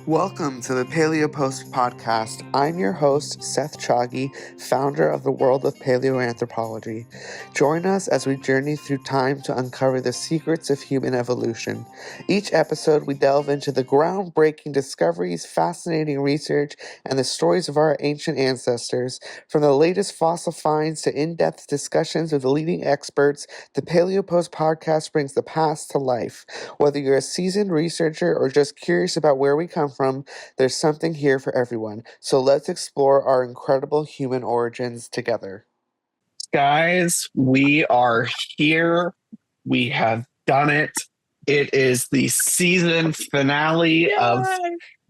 Welcome to the Paleo Post podcast. I'm your host, Seth Choggy, founder of the World of Paleoanthropology. Join us as we journey through time to uncover the secrets of human evolution. Each episode, we delve into the groundbreaking discoveries, fascinating research, and the stories of our ancient ancestors. From the latest fossil finds to in-depth discussions with leading experts, the Paleo Post podcast brings the past to life. Whether you're a seasoned researcher or just curious about where we come from, there's something here for everyone. So let's explore our incredible human origins together. Guys, we are here. We have done it. It is the season finale of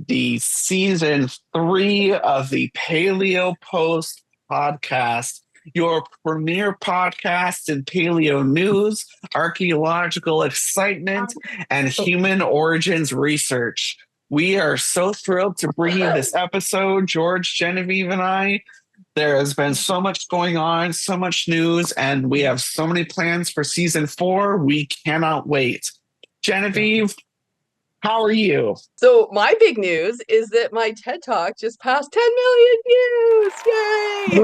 the season 3 of the Paleo Post podcast, your premier podcast in paleo news, archaeological excitement, and human origins research. We are so thrilled to bring you this episode, George, Genevieve, and I. There has been so much going on, so much news, and we have so many plans for season 4. We cannot wait. Genevieve, how are you? So my big news is that my TED Talk just passed 10 million views. Yay!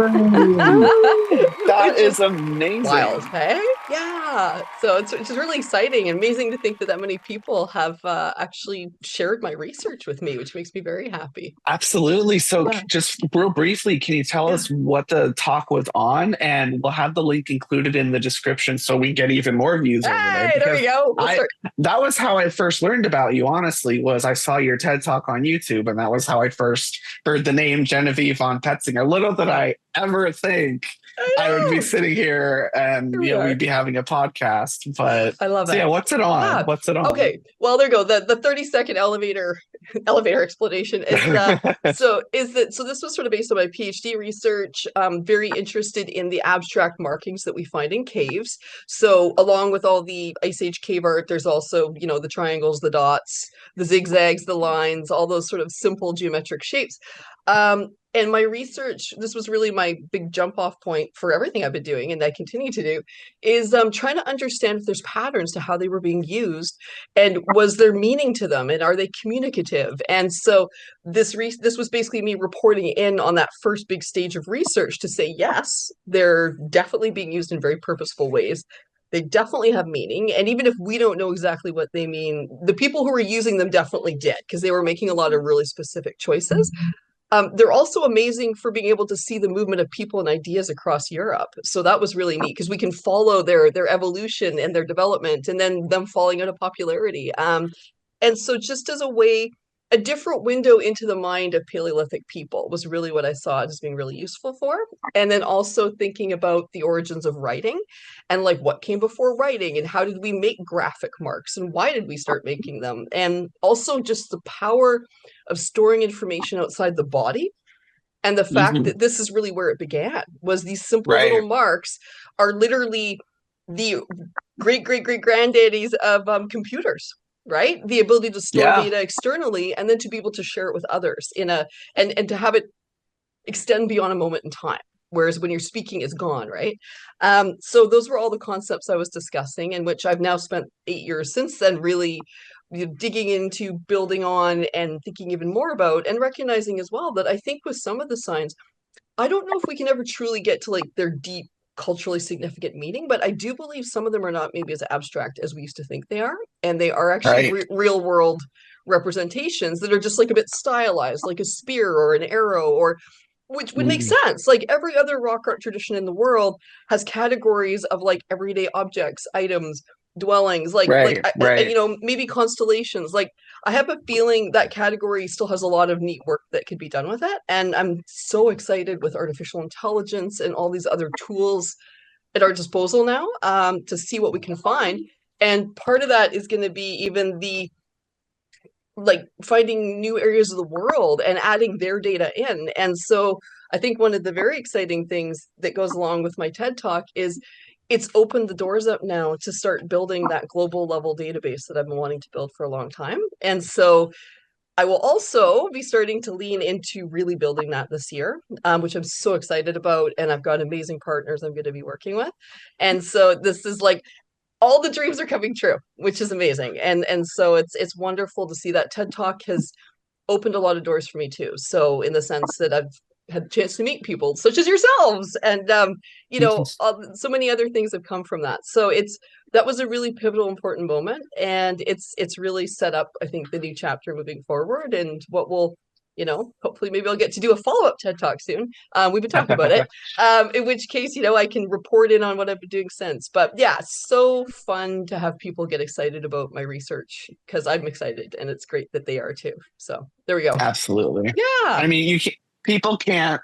That is amazing. Wild, hey? Yeah. So it's just really exciting and amazing to think that that many people have actually shared my research with me, which makes me very happy. Absolutely. So just real briefly, can you tell us what the talk was on? And we'll have the link included in the description so we get even more views over there. There we go. That was how I first learned about you, honestly, was I saw your TED Talk on YouTube, and that was how I first heard the name Genevieve on Petsinger. Little did I ever think I would be sitting here and we'd be having a podcast. But I love it. Yeah, what's it on? Yeah. What's it on? Okay, well there you go. The 30-second elevator explanation is so this was sort of based on my PhD research. Very interested in the abstract markings that we find in caves. So along with all the Ice Age cave art, there's also the triangles, the dots, the zigzags, the lines, all those sort of simple geometric shapes. And my research, this was really my big jump off point for everything I've been doing and I continue to do, is trying to understand if there's patterns to how they were being used and was there meaning to them and are they communicative? And so this was basically me reporting in on that first big stage of research to say, yes, they're definitely being used in very purposeful ways. They definitely have meaning. And even if we don't know exactly what they mean, the people who were using them definitely did because they were making a lot of really specific choices. They're also amazing for being able to see the movement of people and ideas across Europe. So that was really neat because we can follow their evolution and their development and then them falling out of popularity. And so just as a different window into the mind of Paleolithic people was really what I saw it as being really useful for. And then also thinking about the origins of writing and like what came before writing and how did we make graphic marks and why did we start making them? And also just the power of storing information outside the body. And the fact that this is really where it began was these simple little marks are literally the great granddaddies of computers. Right? The ability to store data externally and then to be able to share it with others and to have it extend beyond a moment in time. Whereas when you're speaking, it's gone, right? So those were all the concepts I was discussing, in which I've now spent 8 years since then, really digging into, building on, and thinking even more about, and recognizing as well that I think with some of the signs, I don't know if we can ever truly get to like their deep culturally significant meaning, but I do believe some of them are not maybe as abstract as we used to think they are, and they are actually real world representations that are just like a bit stylized, like a spear or an arrow, or which would make sense. Like every other rock art tradition in the world has categories of like everyday objects, items, dwellings, maybe constellations. Like I have a feeling that category still has a lot of neat work that could be done with it. And I'm so excited with artificial intelligence and all these other tools at our disposal now to see what we can find. And part of that is going to be even like finding new areas of the world and adding their data in. And so I think one of the very exciting things that goes along with my TED Talk is it's opened the doors up now to start building that global level database that I've been wanting to build for a long time. And so I will also be starting to lean into really building that this year, which I'm so excited about. And I've got amazing partners I'm going to be working with. And so this is like all the dreams are coming true, which is amazing. And so it's wonderful to see that TED Talk has opened a lot of doors for me too. So in the sense that I've had a chance to meet people such as yourselves, and so many other things have come from that. So that was a really pivotal, important moment, and it's really set up, I think, the new chapter moving forward, and what will, hopefully maybe I'll get to do a follow-up TED Talk soon. We've been talking about it. In which case, I can report in on what I've been doing since. But yeah, so fun to have people get excited about my research, because I'm excited, and it's great that they are too. So there we go. Absolutely. Yeah. I mean, people can't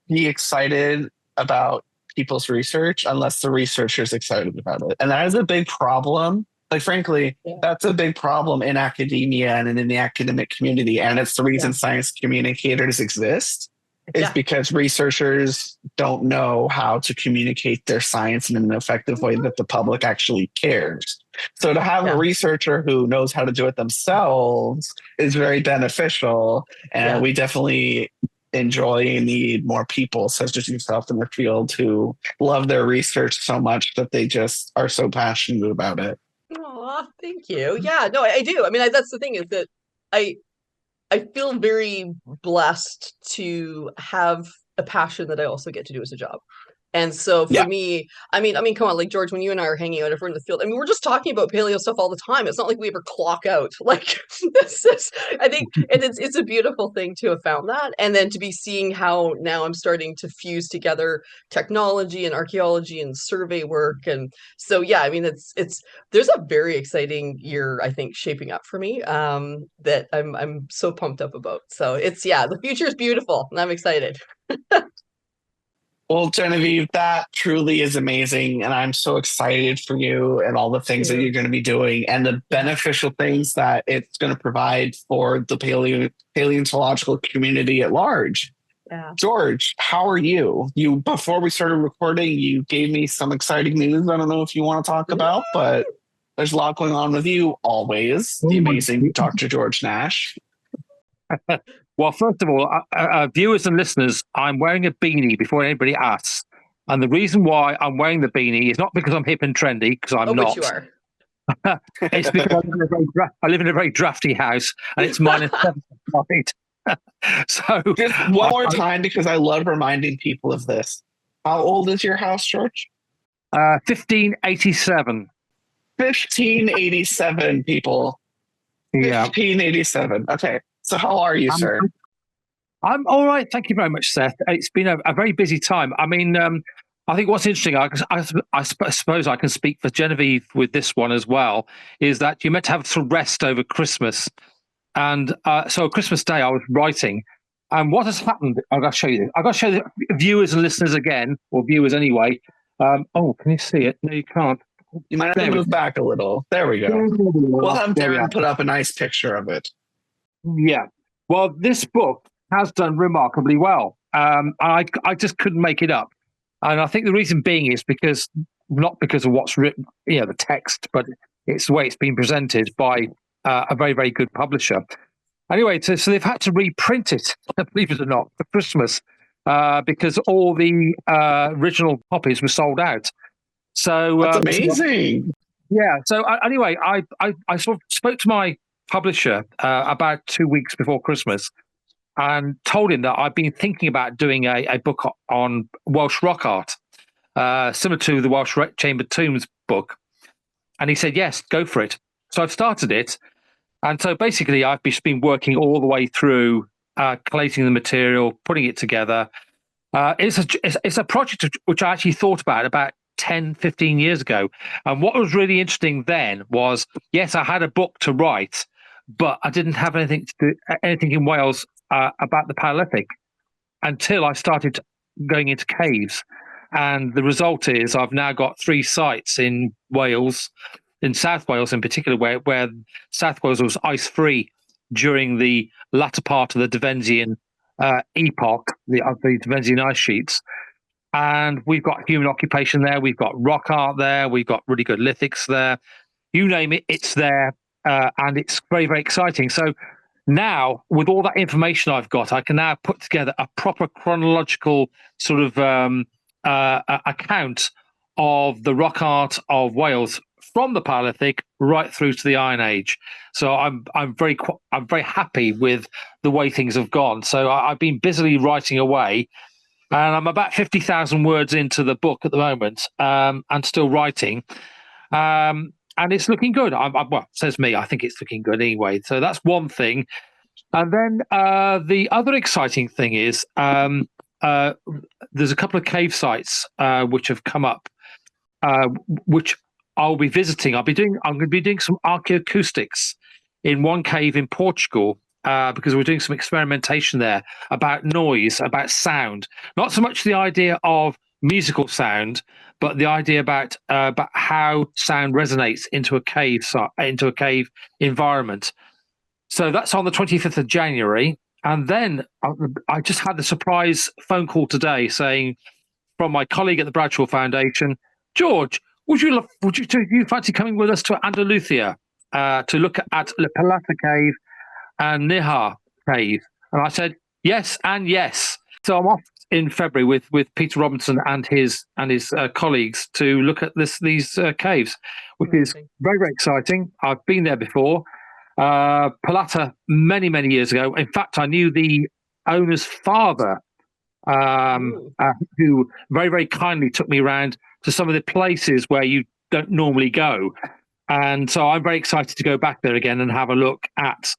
be excited about people's research unless the researcher's excited about it. And that is a big problem. Like, frankly, that's a big problem in academia and in the academic community. And it's the reason science communicators exist, is because researchers don't know how to communicate their science in an effective way that the public actually cares. So to have a researcher who knows how to do it themselves is very beneficial. And we definitely enjoy and need more people such as yourself in the field who love their research so much that they just are so passionate about it. Oh, thank you. Yeah, no, I do. I mean, that's the thing, is that I feel very blessed to have a passion that I also get to do as a job. And so for me, I mean, come on, like, George, when you and I are hanging out, if we're in the field, I mean, we're just talking about paleo stuff all the time. It's not like we ever clock out. Like, I think, and it's a beautiful thing to have found that. And then to be seeing how now I'm starting to fuse together technology and archaeology and survey work. And so, yeah, I mean, there's a very exciting year, I think, shaping up for me, that I'm so pumped up about. So the future is beautiful, and I'm excited. Well, Genevieve, that truly is amazing. And I'm so excited for you and all the things that you're going to be doing and the beneficial things that it's going to provide for the paleontological community at large. Yeah. George, how are you? Before we started recording, you gave me some exciting news. I don't know if you want to talk about, but there's a lot going on with you always. The amazing Dr. George Nash. Well, first of all, viewers and listeners, I'm wearing a beanie before anybody asks. And the reason why I'm wearing the beanie is not because I'm hip and trendy, because I'm not. Which you are. It's because I live in a very drafty house, and it's -7 outside. So just one more time, because I love reminding people of this. How old is your house, George? 1587. 1587, people. Yeah. 1587. Okay. So how are you, sir? I'm all right. Thank you very much, Seth. It's been a very busy time. I mean, I think what's interesting, I suppose I can speak for Genevieve with this one as well, is that you're meant to have some rest over Christmas. And so Christmas Day, I was writing. And what has happened, I've got to show you. I've got to show the viewers and listeners again, or viewers anyway. Can you see it? No, you can't. You might have to move back a little. There we go. We'll have Darren put up a nice picture of it. Yeah. Well, this book has done remarkably well. I just couldn't make it up. And I think the reason being is not because of what's written, the text, but it's the way it's been presented by a very, very good publisher. Anyway, so they've had to reprint it, believe it or not, for Christmas, because all the original copies were sold out. So that's amazing. So anyway, I sort of spoke to my publisher about 2 weeks before Christmas and told him that I've been thinking about doing a book on Welsh rock art, similar to the Welsh Chambered Tombs book. And he said, yes, go for it. So I've started it. And so basically I've just been working all the way through collating the material, putting it together. It's a project which I actually thought about 10, 15 years ago. And what was really interesting then was, yes, I had a book to write, but I didn't have anything in Wales about the Paleolithic until I started going into caves. And the result is I've now got 3 sites in Wales, in South Wales in particular, where South Wales was ice-free during the latter part of the Devensian epoch, the Devensian ice sheets. And we've got human occupation there. We've got rock art there. We've got really good lithics there. You name it, it's there. And it's very, very exciting. So now, with all that information I've got, I can now put together a proper chronological sort of account of the rock art of Wales from the Paleolithic right through to the Iron Age. So I'm very happy with the way things have gone. So I've been busily writing away, and I'm about 50,000 words into the book at the moment, and still writing. And it's looking good. Well, says me. I think it's looking good anyway. So that's one thing. And then the other exciting thing is there's a couple of cave sites which have come up, which I'll be visiting. I'm going to be doing some acoustics in one cave in Portugal because we're doing some experimentation there about noise, about sound. Not so much the idea of musical sound, but the idea about how sound resonates into a cave environment. So that's on the 25th of January. And then I just had the surprise phone call today saying from my colleague at the Bradshaw Foundation, George, would you fancy coming with us to Andalusia to look at Le Palata Cave and Nihar Cave? And I said, yes and yes. So I'm off in February with Peter Robinson and his colleagues to look at these caves, which is very, very exciting. I've been there before. Palata many, many years ago. In fact, I knew the owner's father, who very, very kindly took me around to some of the places where you don't normally go. And so I'm very excited to go back there again and have a look at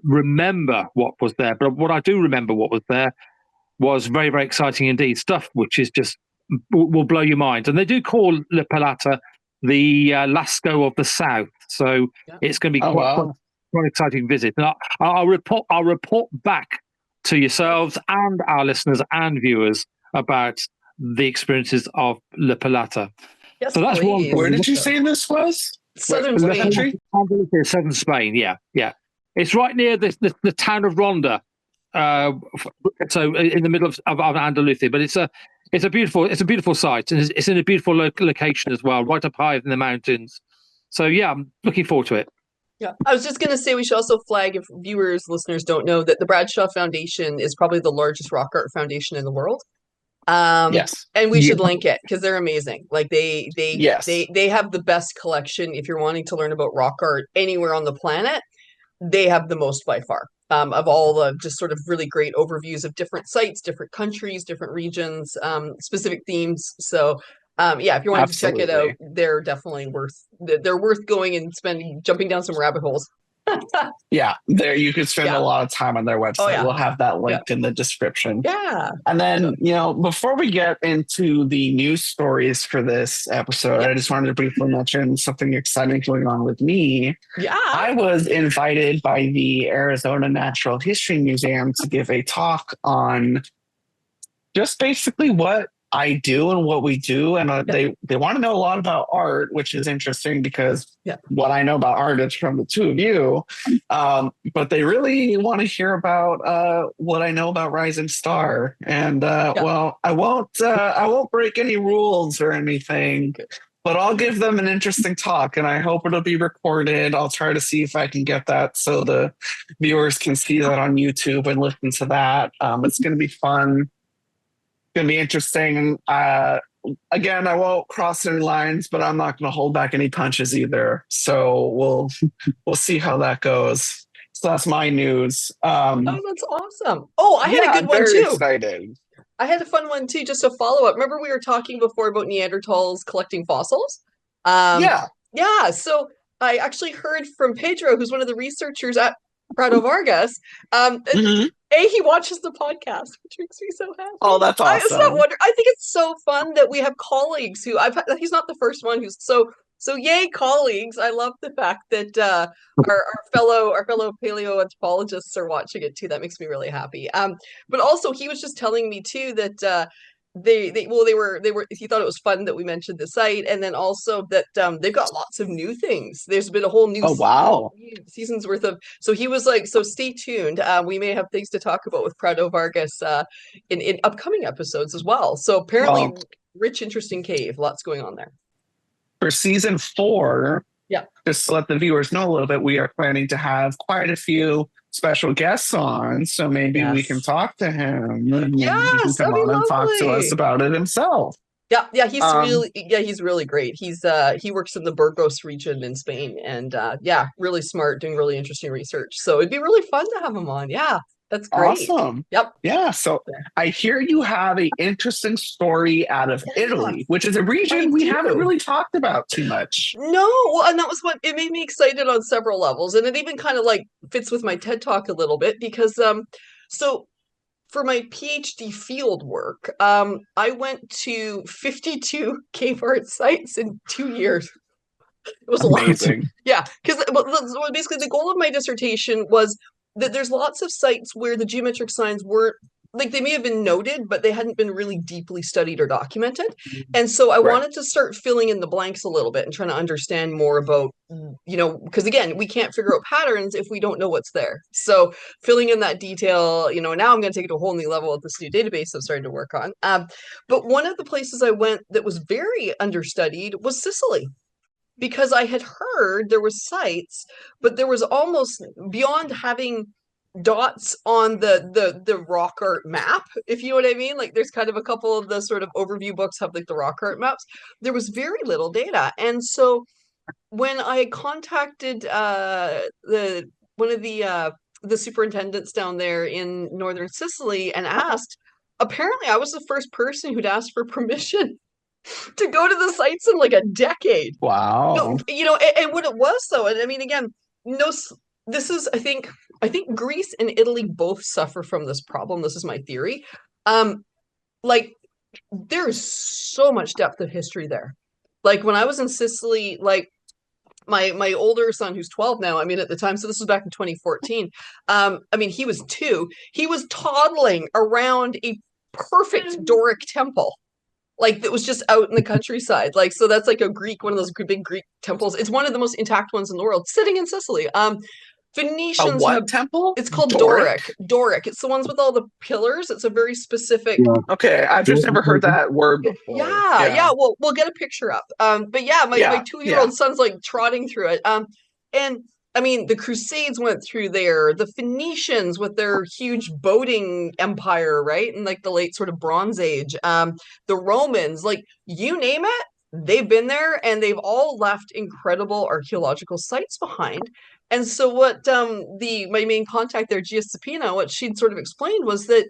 remember what was there. But what I do remember what was there was very, very exciting indeed. Stuff which is just will blow your mind. And they do call Le Palata the Lascaux of the South. So it's going to be quite an exciting visit. And I'll report back to yourselves and our listeners and viewers about the experiences of Le Palata. Yes, so that's please. one thing. Where did you say this was? Southern Spain. Southern Spain, yeah. It's right near the town of Ronda. So in the middle of Andalusia, but it's a beautiful site, and it's in a beautiful location as well, right up high in the mountains. So yeah, I'm looking forward to it. Yeah, I was just going to say we should also flag, if listeners don't know, that the Bradshaw Foundation is probably the largest rock art foundation in the world. Yes, and we should link it because they're amazing. Like they have the best collection. If you're wanting to learn about rock art anywhere on the planet, they have the most by far. Of all the just sort of really great overviews of different sites, different countries, different regions, specific themes. So if you're wanting to check it out, they're definitely worth going and jumping down some rabbit holes. Yeah, there you could spend a lot of time on their website. We'll have that linked in the description. Yeah. And then, before we get into the news stories for this episode, I just wanted to briefly mention something exciting going on with me. Yeah. I was invited by the Arizona Natural History Museum to give a talk on just basically what I do and what we do. And they want to know a lot about art, which is interesting because what I know about art is from the two of you. But they really want to hear about what I know about Rising Star. And well, I won't break any rules or anything, but I'll give them an interesting talk, and I hope it'll be recorded. I'll try to see if I can get that so the viewers can see that on YouTube and listen to that. It's going to be fun. Going to be interesting. Again, I won't cross any lines, but I'm not going to hold back any punches either. So we'll see how that goes. So that's my news. That's awesome. Oh, I had a good one too. Very excited. I had a fun one too, just a follow up. Remember we were talking before about Neanderthals collecting fossils? Yeah. So I actually heard from Pedro, who's one of the researchers at Prado Vargas. He watches the podcast, which makes me so happy. Oh, that's awesome. I think it's so fun that we have colleagues who he's not the first one who's so yay colleagues. I love the fact that our fellow paleoanthropologists are watching it too. That makes me really happy. But also he was just telling me too that he thought it was fun that we mentioned the site, and then also that they've got lots of new things. There's been a whole new season's worth of, so he was like, so stay tuned. We may have things to talk about with Prado Vargas in upcoming episodes as well. So apparently rich, interesting cave, lots going on there. For season 4, just to let the viewers know a little bit, we are planning to have quite a few special guests on, so maybe we can talk to him. Yes, he can come on and talk to us about it himself. Yeah, he's Um, really great. He works in the Burgos region in Spain, and yeah, really smart, doing really interesting research. So it'd be really fun to have him on. Yeah, that's great. Awesome. Yep. Yeah. So I hear you have an interesting story out of Yeah, Italy, which is a I region we haven't do. really talked about too much. No, well, and that was what it made me excited on several levels, and it even kind of like fits with my TED talk a little bit because so for my PhD field work, I went to 52 cave art sites in 2 years. It was a lot. Amazing. Yeah, because basically the goal of my dissertation was that there's lots of sites where the geometric signs weren't like they may have been noted, but they hadn't been really deeply studied or documented. And so I Right. wanted to start filling in the blanks a little bit and trying to understand more about, because again, we can't figure out patterns if we don't know what's there. So filling in that detail, now I'm going to take it to a whole new level with this new database I'm starting to work on. But one of the places I went that was very understudied was Sicily because I had heard there were sites, but there was almost beyond having dots on the rock art map, if you know what I mean. Like there's kind of a couple of the sort of overview books have like the rock art maps. There was very little data. And so when I contacted the one of the superintendents down there in northern Sicily and asked, apparently I was the first person who'd asked for permission to go to the sites in like a decade. No, Wow. and what it was though, and I mean, again, no, this is, I think Greece and Italy both suffer from this problem. This is my theory. Like there is so much depth of history there. Like when I was in Sicily, like my older son who's 12 now, I mean at the time, so this was back in 2014. I mean he was 2. He was toddling around a perfect Doric temple like that was just out in the countryside. Like, so that's like one of those big Greek temples. It's one of the most intact ones in the world, sitting in Sicily. A Phoenicians have, what temple? it's called Doric? Doric. It's the ones with all the pillars. It's a very specific. Yeah. Okay, I've just never heard that word before. Yeah. Yeah. Well, we'll get a picture up. But yeah, my Yeah. 2-year Yeah. old son's like trotting through it. And I mean, the Crusades went through there. The Phoenicians with their huge boating empire, right? In like the late sort of Bronze Age. The Romans, like you name it, they've been there, and they've all left incredible archaeological sites behind. And so what my main contact there, Giuseppina, what she'd sort of explained was that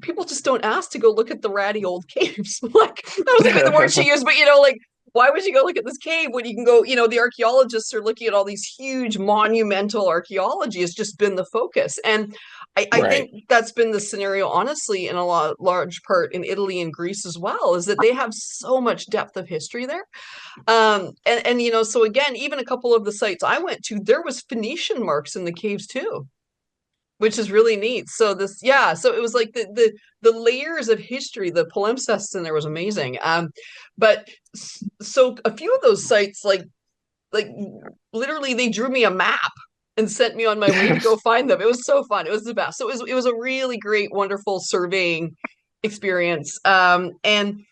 people just don't ask to go look at the ratty old caves. Like that was like the word she used, but like why would you go look at this cave when you can go, the archaeologists are looking at all these huge monumental archaeology has just been the focus. And I Right. think that's been the scenario, honestly, in a large part in Italy and Greece as well, is that they have so much depth of history there. And so again, even a couple of the sites I went to, there was Phoenician marks in the caves too, which is really neat. So so it was like the layers of history, the palimpsests in there was amazing. But so a few of those sites, like literally, they drew me a map and sent me on my way to go find them. It was so fun. It was the best. So it was a really great, wonderful surveying experience. And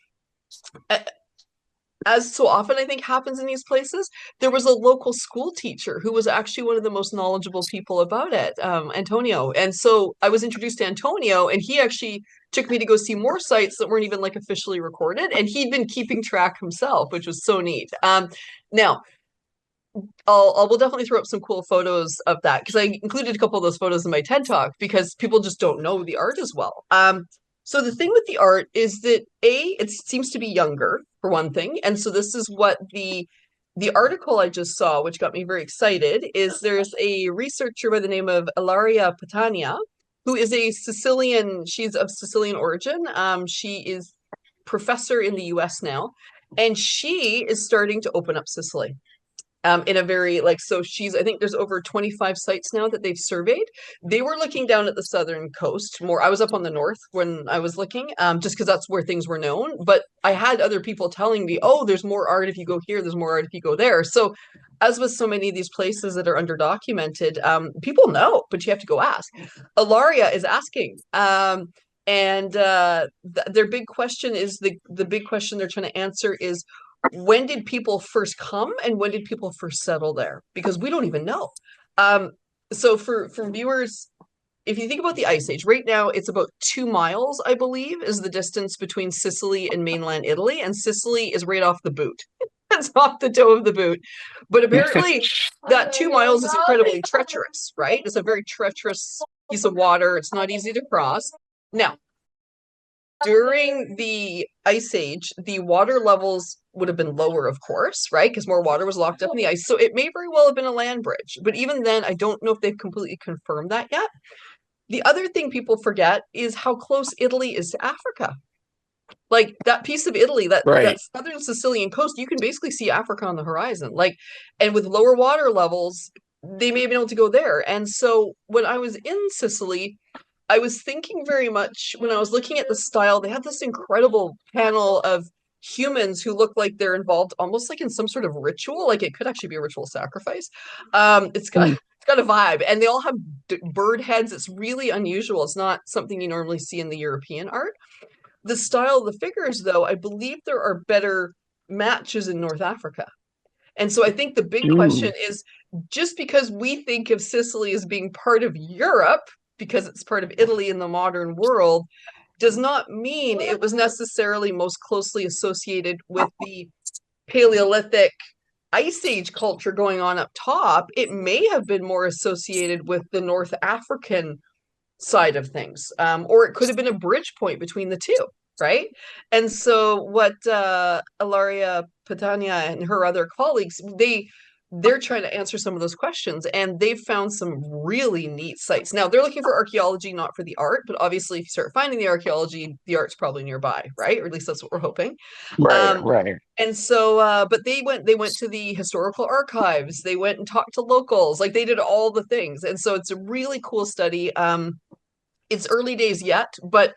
as so often I think happens in these places, there was a local school teacher who was actually one of the most knowledgeable people about it, Antonio. And so I was introduced to Antonio, and he actually took me to go see more sites that weren't even like officially recorded, and he'd been keeping track himself, which was so neat. Now we'll definitely throw up some cool photos of that because I included a couple of those photos in my TED talk because people just don't know the art as well. So the thing with the art is that it seems to be younger for one thing, and so this is what the article I just saw, which got me very excited, is there's a researcher by the name of Ilaria Patania, who is a Sicilian. She's of Sicilian origin. She is professor in the U.S. now, and she is starting to open up Sicily in a very so I think there's over 25 sites now that they've surveyed. They were looking down at the southern coast more. I was up on the north when I was looking, just because that's where things were known. But I had other people telling me, oh, there's more art if you go here, there's more art if you go there. So as with so many of these places that are underdocumented, people know, but you have to go ask. Ilaria is asking. And their big question is the big question they're trying to answer is, when did people first come and when did people first settle there? Because we don't even know. So for viewers if you think about the Ice Age, right now it's about 2 miles, I believe, is the distance between Sicily and mainland Italy, and Sicily is right off the boot. It's off the toe of the boot. But apparently that 2 miles is incredibly treacherous, right? It's a very treacherous piece of water. It's not easy to cross. Now, during the Ice Age, the water levels would have been lower, of course, right? Because more water was locked up in the ice. So it may very well have been a land bridge. But even then, I don't know if they've completely confirmed that yet. The other thing people forget is how close Italy is to Africa. Like that piece of Italy, that southern Sicilian coast, you can basically see Africa on the horizon. Like, and with lower water levels, they may have been able to go there. And so when I was in Sicily, I was thinking very much when I was looking at the style, they had this incredible panel of humans who look like they're involved almost like in some sort of ritual. Like it could actually be a ritual sacrifice. It's got a vibe, and they all have bird heads. It's really unusual. It's not something you normally see in the European art. The style of the figures, though, I believe there are better matches in North Africa. And so I think the big question is, just because we think of Sicily as being part of Europe, because it's part of Italy in the modern world, does not mean it was necessarily most closely associated with the Paleolithic Ice Age culture going on up top. It may have been more associated with the North African side of things, or it could have been a bridge point between the two, right? And so what Ilaria Patania and her other colleagues, they're trying to answer some of those questions, and they've found some really neat sites. Now they're looking for archaeology, not for the art, but obviously if you start finding the archaeology, the art's probably nearby, right? Or at least that's what we're hoping. Right. And so but they went to the historical archives, they went and talked to locals, like they did all the things. And so it's a really cool study. It's early days yet, but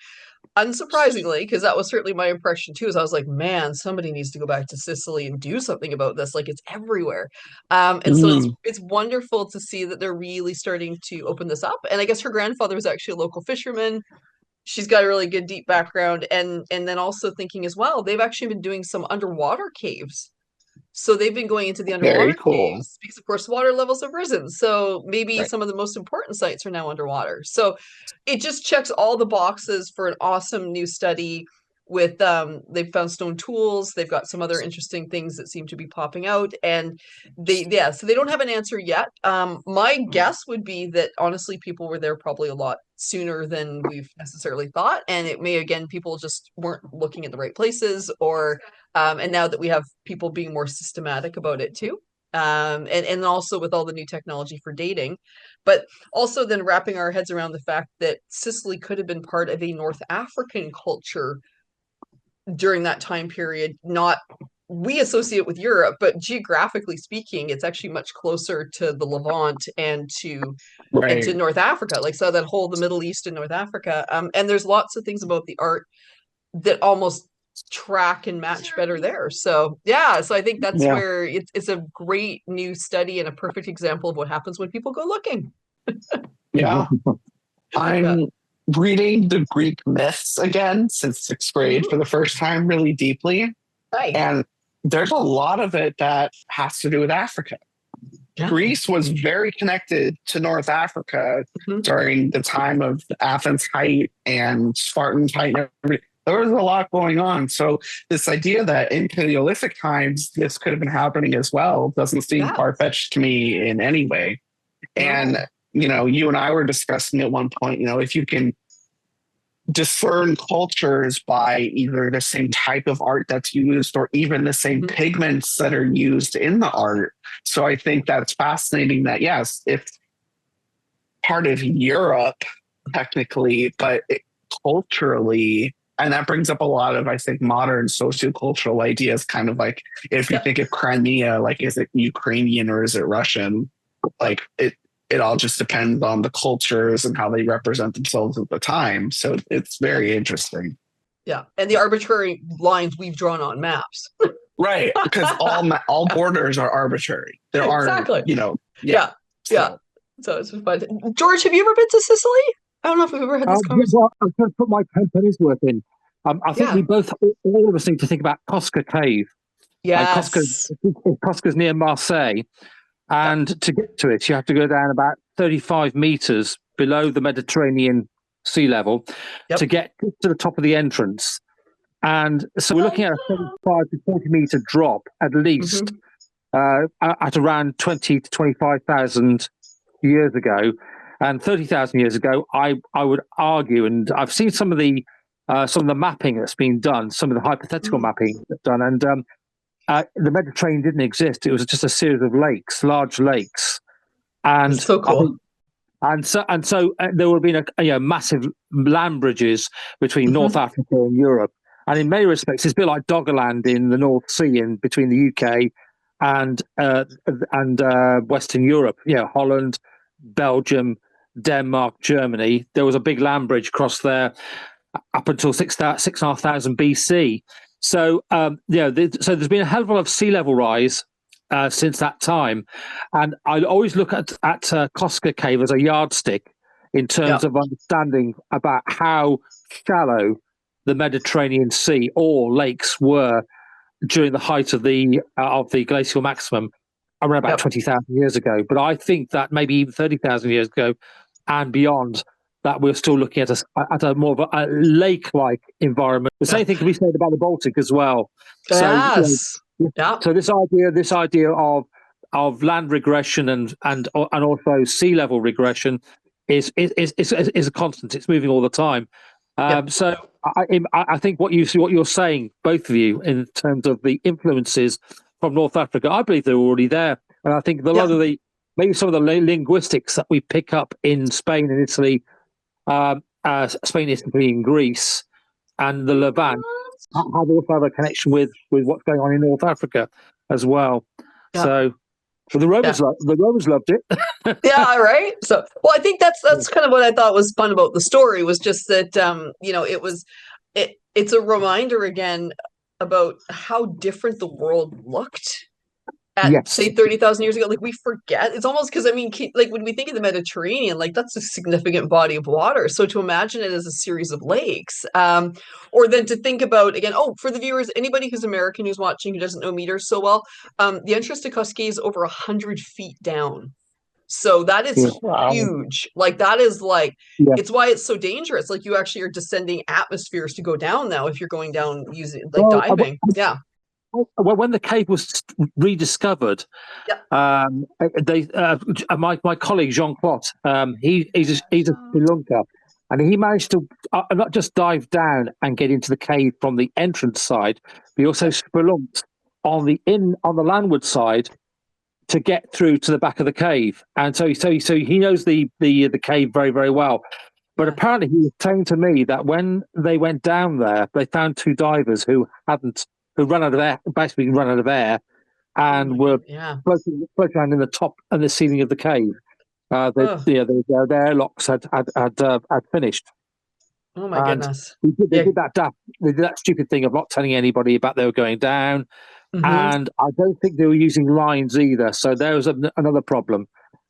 unsurprisingly, because that was certainly my impression too, is I was like, man, somebody needs to go back to Sicily and do something about this. Like it's everywhere. And so it's wonderful to see that they're really starting to open this up. And I guess her grandfather was actually a local fisherman. She's got a really good deep background. And then also thinking as well, they've actually been doing some underwater caves. So they've been going into the underwater caves because, of course, water levels have risen. So maybe some of the most important sites are now underwater. So it just checks all the boxes for an awesome new study with, they've found stone tools. They've got some other interesting things that seem to be popping out. And so they don't have an answer yet. My guess would be that, honestly, people were there probably a lot sooner than we've necessarily thought. And it may, again, people just weren't looking at the right places, or and now that we have people being more systematic about it too, and also with all the new technology for dating, but also then wrapping our heads around the fact that Sicily could have been part of a North African culture during that time period. Not, we associate with Europe, but geographically speaking, it's actually much closer to the Levant and to North Africa. Like, so that whole, the Middle East and North Africa. And there's lots of things about the art that almost track and match better there. So so I think that's where it's a great new study and a perfect example of what happens when people go looking. I'm reading the Greek myths again since 6th grade for the first time really deeply. And there's a lot of it that has to do with Africa. Greece was very connected to North Africa during the time of Athens' height and Spartan's height and everything. There was a lot going on. So this idea that in Paleolithic times, this could have been happening as well doesn't seem far-fetched to me in any way. And, you and I were discussing at one point, if you can discern cultures by either the same type of art that's used or even the same pigments that are used in the art. So I think that's fascinating that, yes, it's part of Europe technically, but culturally, and that brings up a lot of, I think, modern sociocultural ideas, kind of like if you think of Crimea, like, is it Ukrainian or is it Russian? Like it all just depends on the cultures and how they represent themselves at the time. So it's very interesting. Yeah. And the arbitrary lines we've drawn on maps. Right. Because all borders are arbitrary. There are, So it's fun. George, have you ever been to Sicily? I don't know if we've ever had this conversation. Well, I'm going to put my 10 pennies worth in. I think we both, all of us, need to think about Cosca Cave. Yes. Cosca's near Marseille. And to get to it, you have to go down about 35 meters below the Mediterranean sea level to get to the top of the entrance. And so we're looking at a 35 to 40 meter drop at least at around 20 to 25,000 years ago. And 30,000 years ago, I would argue, and I've seen some of the mapping that's been done, some of the hypothetical mapping that's done, and the Mediterranean didn't exist. It was just a series of lakes, large lakes, and it's so cool. So there would have been massive land bridges between North Africa and Europe, and in many respects, it's a bit like Doggerland in the North Sea and between the UK and Western Europe. Holland, Belgium, Denmark, Germany. There was a big land bridge across there up until 6,500 BC. So, so there's been a hell of a lot of sea level rise since that time, and I always look at Cosca Cave as a yardstick in terms of understanding about how shallow the Mediterranean Sea or lakes were during the height of the glacial maximum around about 20,000 years ago. But I think that maybe even 30,000 years ago and beyond, that we're still looking at a more of a lake-like environment. The same thing can be said about the Baltic as well. Yes. So this idea of land regression and also sea level regression is a constant. It's moving all the time. So I think what you're saying, both of you, in terms of the influences from North Africa, I believe they're already there, and I think a lot of maybe some of the linguistics that we pick up in Spain and Italy, Spain, Italy, and Greece, and the Levant have also a connection with what's going on in North Africa as well. So the Romans loved it. Yeah, right. So, well, I think that's kind of what I thought was fun about the story, was just that it's a reminder again about how different the world looked at say 30,000 years ago. Like, we forget. It's almost because like when we think of the Mediterranean, like that's a significant body of water. So to imagine it as a series of lakes, or then to think about again, for the viewers, anybody who's American who's watching who doesn't know meters so well, the entrance to Cosquet is over 100 feet down. So that is huge. Like that is it's why it's so dangerous. Like you actually are descending atmospheres to go down now if you're going down using diving. When the cave was rediscovered, my colleague Jean Clot, he's a spelunker, and he managed to not just dive down and get into the cave from the entrance side, but he also spelunked on the landward side to get through to the back of the cave, and so he knows the cave very, very well. But apparently, he was saying to me that when they went down there, they found two divers who run out of air, basically run out of air, and were floating around in the top and the ceiling of the cave. Their airlocks had finished. Oh my goodness! They did that stupid thing of not telling anybody about they were going down, and I don't think they were using lines either. So there was another problem.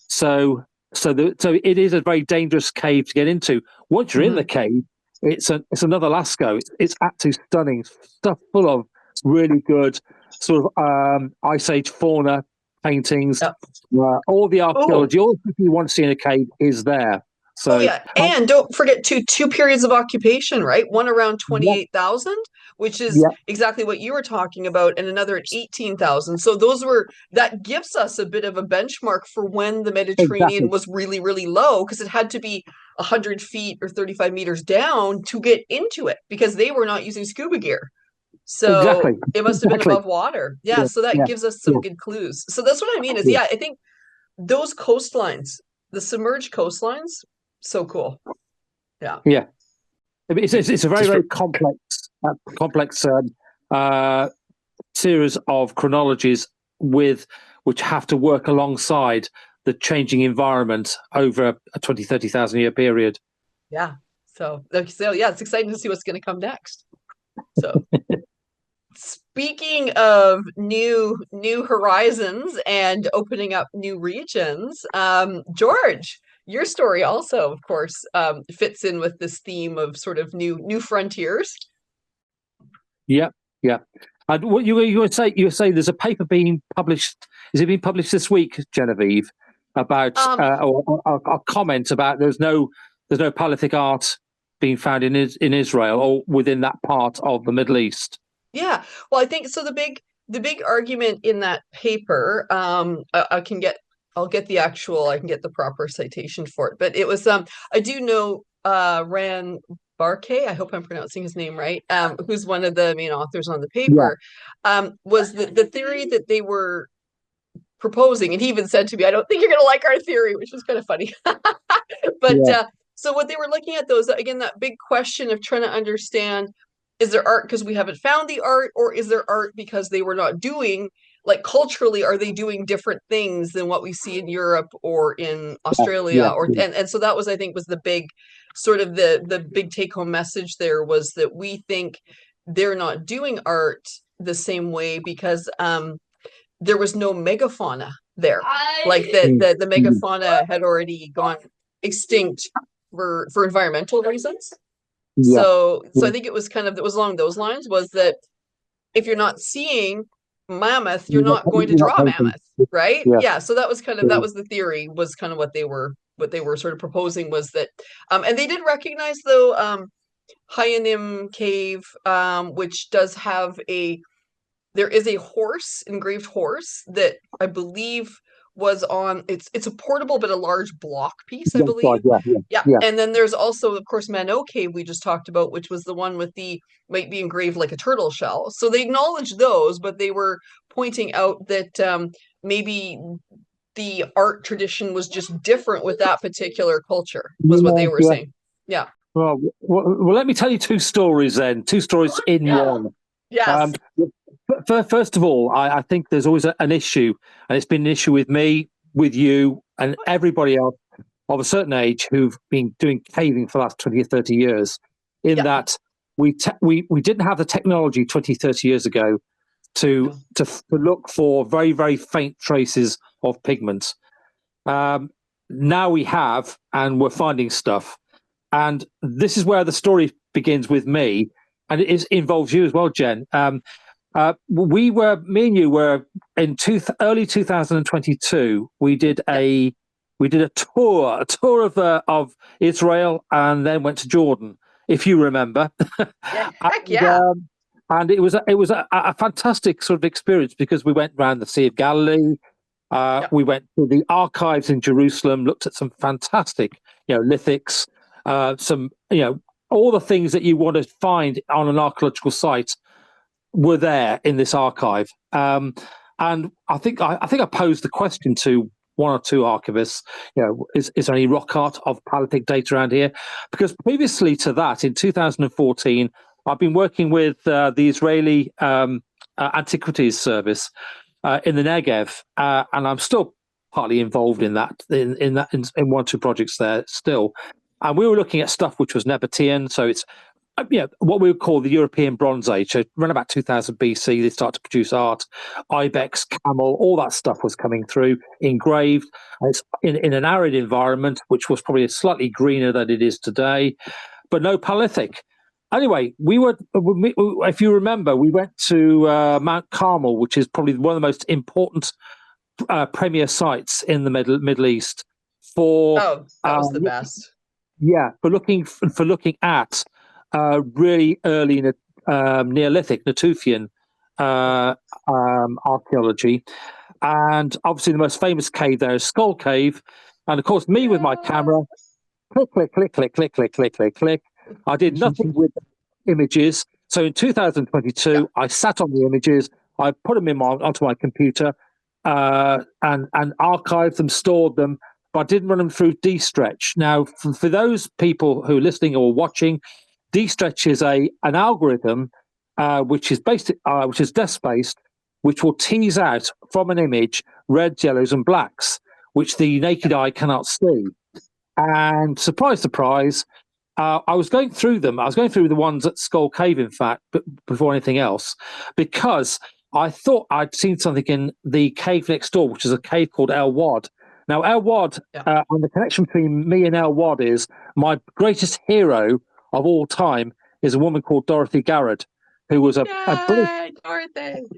So it is a very dangerous cave to get into. Once you're in the cave, it's another Lascaux. It's absolutely stunning stuff, full of really good sort of Ice Age fauna paintings. All the archaeology, all the stuff you want to see in a cave is there. So and don't forget two periods of occupation, right? One around 28,000, which is exactly what you were talking about, and another at 18,000. So that gives us a bit of a benchmark for when the Mediterranean was really, really low, because it had to be 100 feet or 35 meters down to get into it, because they were not using scuba gear. So it must have been above water. So that gives us some good clues. So that's what I mean is, I think those coastlines, the submerged coastlines, so cool. It's a very, very complex series of chronologies which have to work alongside the changing environment over a 20, 30,000 year period. So it's exciting to see what's going to come next. So speaking of new horizons and opening up new regions, George, your story also, of course, fits in with this theme of sort of new frontiers. And what you were saying, there's a paper being published. Is it being published this week, Genevieve? about or a comment about there's no Paleolithic art being found in Israel or within that part of the Middle East. Yeah, well, I think so. The big argument in that paper, I can get I can get the proper citation for it, but it was I do know Ran Barkay, I hope I'm pronouncing his name right, who's one of the main authors on the paper, was the theory that they were proposing, and he even said to me, "I don't think you're going to like our theory," which was kind of funny. But so what they were looking at, those again, that big question of trying to understand, is there art because we haven't found the art, or is there art because they were not doing, like, culturally, are they doing different things than what we see in Europe or in Australia? And so that was, I think, was the big sort of the big take home message there, was that we think they're not doing art the same way because there was no megafauna there. Like the megafauna had already gone extinct for environmental reasons. So I think it was along those lines, was that if you're not seeing mammoth, you're not going to draw mammoth, right? Yeah. So that was that was the theory, was kind of what they were sort of proposing, was that and they did recognize, though, Hyanim Cave, which does have there is a engraved horse that I believe was on, it's a portable but a large block piece, I believe. Yeah. And then there's also, of course, Mano Cave we just talked about, which was the one with might be engraved like a turtle shell. So they acknowledged those, but they were pointing out that maybe the art tradition was just different with that particular culture, was what they were saying. Yeah. Well, let me tell you two stories then. Two stories in one. Yes. First of all, I think there's always an issue, and it's been an issue with me, with you, and everybody else of a certain age who've been doing caving for the last 20 or 30 years, in that we didn't have the technology 20, 30 years ago to look for very, very faint traces of pigment. Now we have, and we're finding stuff. And this is where the story begins with me, and it involves you as well, Jen. Me and you were in early 2022. We did a tour of Israel, and then went to Jordan, if you remember. And it was a fantastic sort of experience, because we went around the Sea of Galilee. We went to the archives in Jerusalem, looked at some fantastic, lithics, some, all the things that you want to find on an archaeological site were there in this archive. And I think I posed the question to one or two archivists, is there any rock art of Paleolithic data around here? Because previously to that, in 2014, I've been working with the Israeli Antiquities Service in the Negev, and I'm still partly involved in that, in one or two projects there still. And we were looking at stuff which was Nabatean, so it's what we would call the European Bronze Age. So around about 2000 BC, they start to produce art. Ibex, camel, all that stuff was coming through, engraved. And it's in an arid environment, which was probably slightly greener than it is today, but no Paleolithic. Anyway, if you remember, we went to Mount Carmel, which is probably one of the most important premier sites in the Middle East. That was the best. Yeah, for looking at really early Neolithic, Natufian archaeology. And obviously the most famous cave there is Skull Cave. And of course, me with my camera, click, click, click, click, click, click, click, click, click. I did nothing with images. So in 2022, I sat on the images, I put them onto my computer and archived them, stored them, but I didn't run them through D-Stretch. Now, for those people who are listening or watching, D-Stretch is an algorithm which is desk-based, which will tease out from an image reds, yellows, and blacks, which the naked eye cannot see. And surprise, surprise, I was going through them. I was going through the ones at Skull Cave, in fact, before anything else, because I thought I'd seen something in the cave next door, which is a cave called El Wad. Now, El Wad, and the connection between me and El Wad is my greatest hero of all time is a woman called Dorothy Garrod, who was a British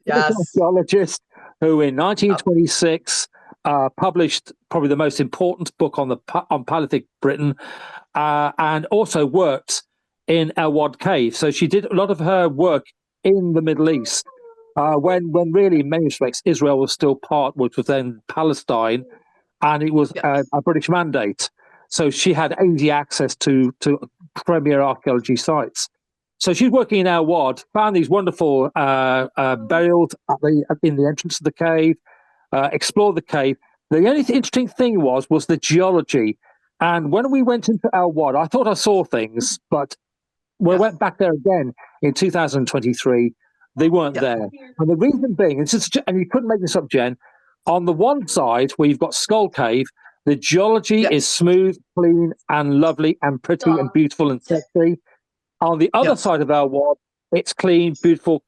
archaeologist who in 1926 published probably the most important book on Paleolithic Britain, and also worked in El Wad Cave. So she did a lot of her work in the Middle East, when really, in many respects, Israel was still part, which was then Palestine, and it was a British mandate. So she had easy access to premier archaeology sites. So she's working in El Wad, found these wonderful burials in the entrance of the cave, explored the cave. The only interesting thing was the geology. And when we went into El Wad, I thought I saw things, but when I went back there again in 2023, they weren't there. And the reason being, and you couldn't make this up, Jen, on the one side where you've got Skull Cave, the geology is smooth, clean, and lovely, and pretty, and beautiful, and sexy. On the other side of El Wad, it's clean, beautiful,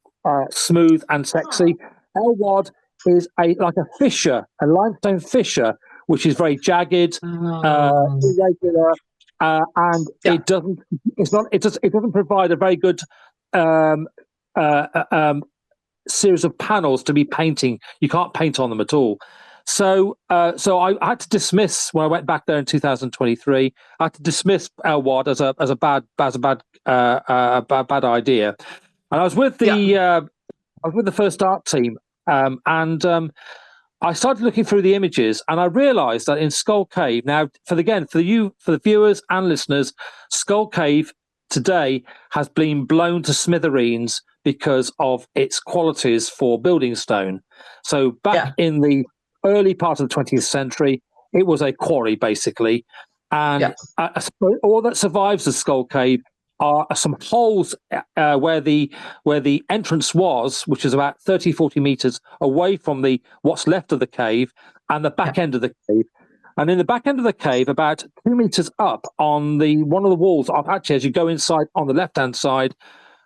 smooth, and sexy. El Wad is like a fissure, a limestone fissure, which is very jagged, irregular, and it doesn't provide a very good series of panels to be painting. You can't paint on them at all. So I had to dismiss, when I went back there in 2023, I had to dismiss El Wad as a bad idea. And I was with the First Art team, and I started looking through the images, and I realised that in Skull Cave, now for the viewers and listeners, Skull Cave today has been blown to smithereens because of its qualities for building stone. So back in the early part of the 20th century, it was a quarry, basically. And all that survives the Skull Cave are some holes where the entrance was, which is about 30, 40 meters away from what's left of the cave, and the back end of the cave. And in the back end of the cave, about 2 meters up on one of the walls, actually, as you go inside on the left-hand side,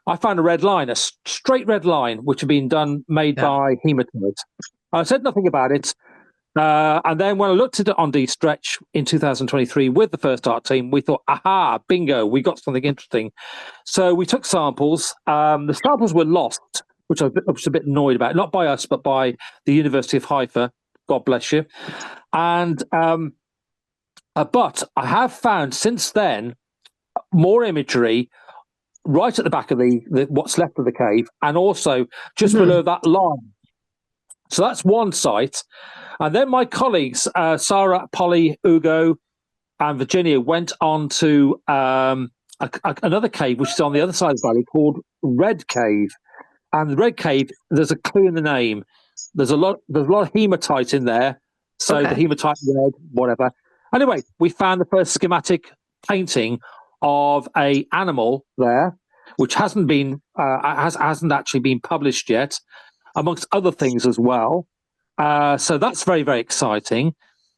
I found a red line, a straight red line, which had been made by hematite. I said nothing about it. And then when I looked at it on D-Stretch in 2023 with the First Art team, we thought, aha, bingo, we got something interesting. So we took samples. The samples were lost, which I was a bit annoyed about, not by us, but by the University of Haifa. God bless you. And but I have found since then more imagery right at the back of the what's left of the cave, and also just below that line. So that's one site. And then my colleagues, Sarah, Polly, Ugo, and Virginia, went on to another cave, which is on the other side of the valley, called Red Cave. And the Red Cave, there's a clue in the name. There's a lot of hematite in there. So the hematite red, whatever. Anyway, we found the first schematic painting of a animal there, which hasn't actually been published yet, amongst other things as well. So that's very, very exciting.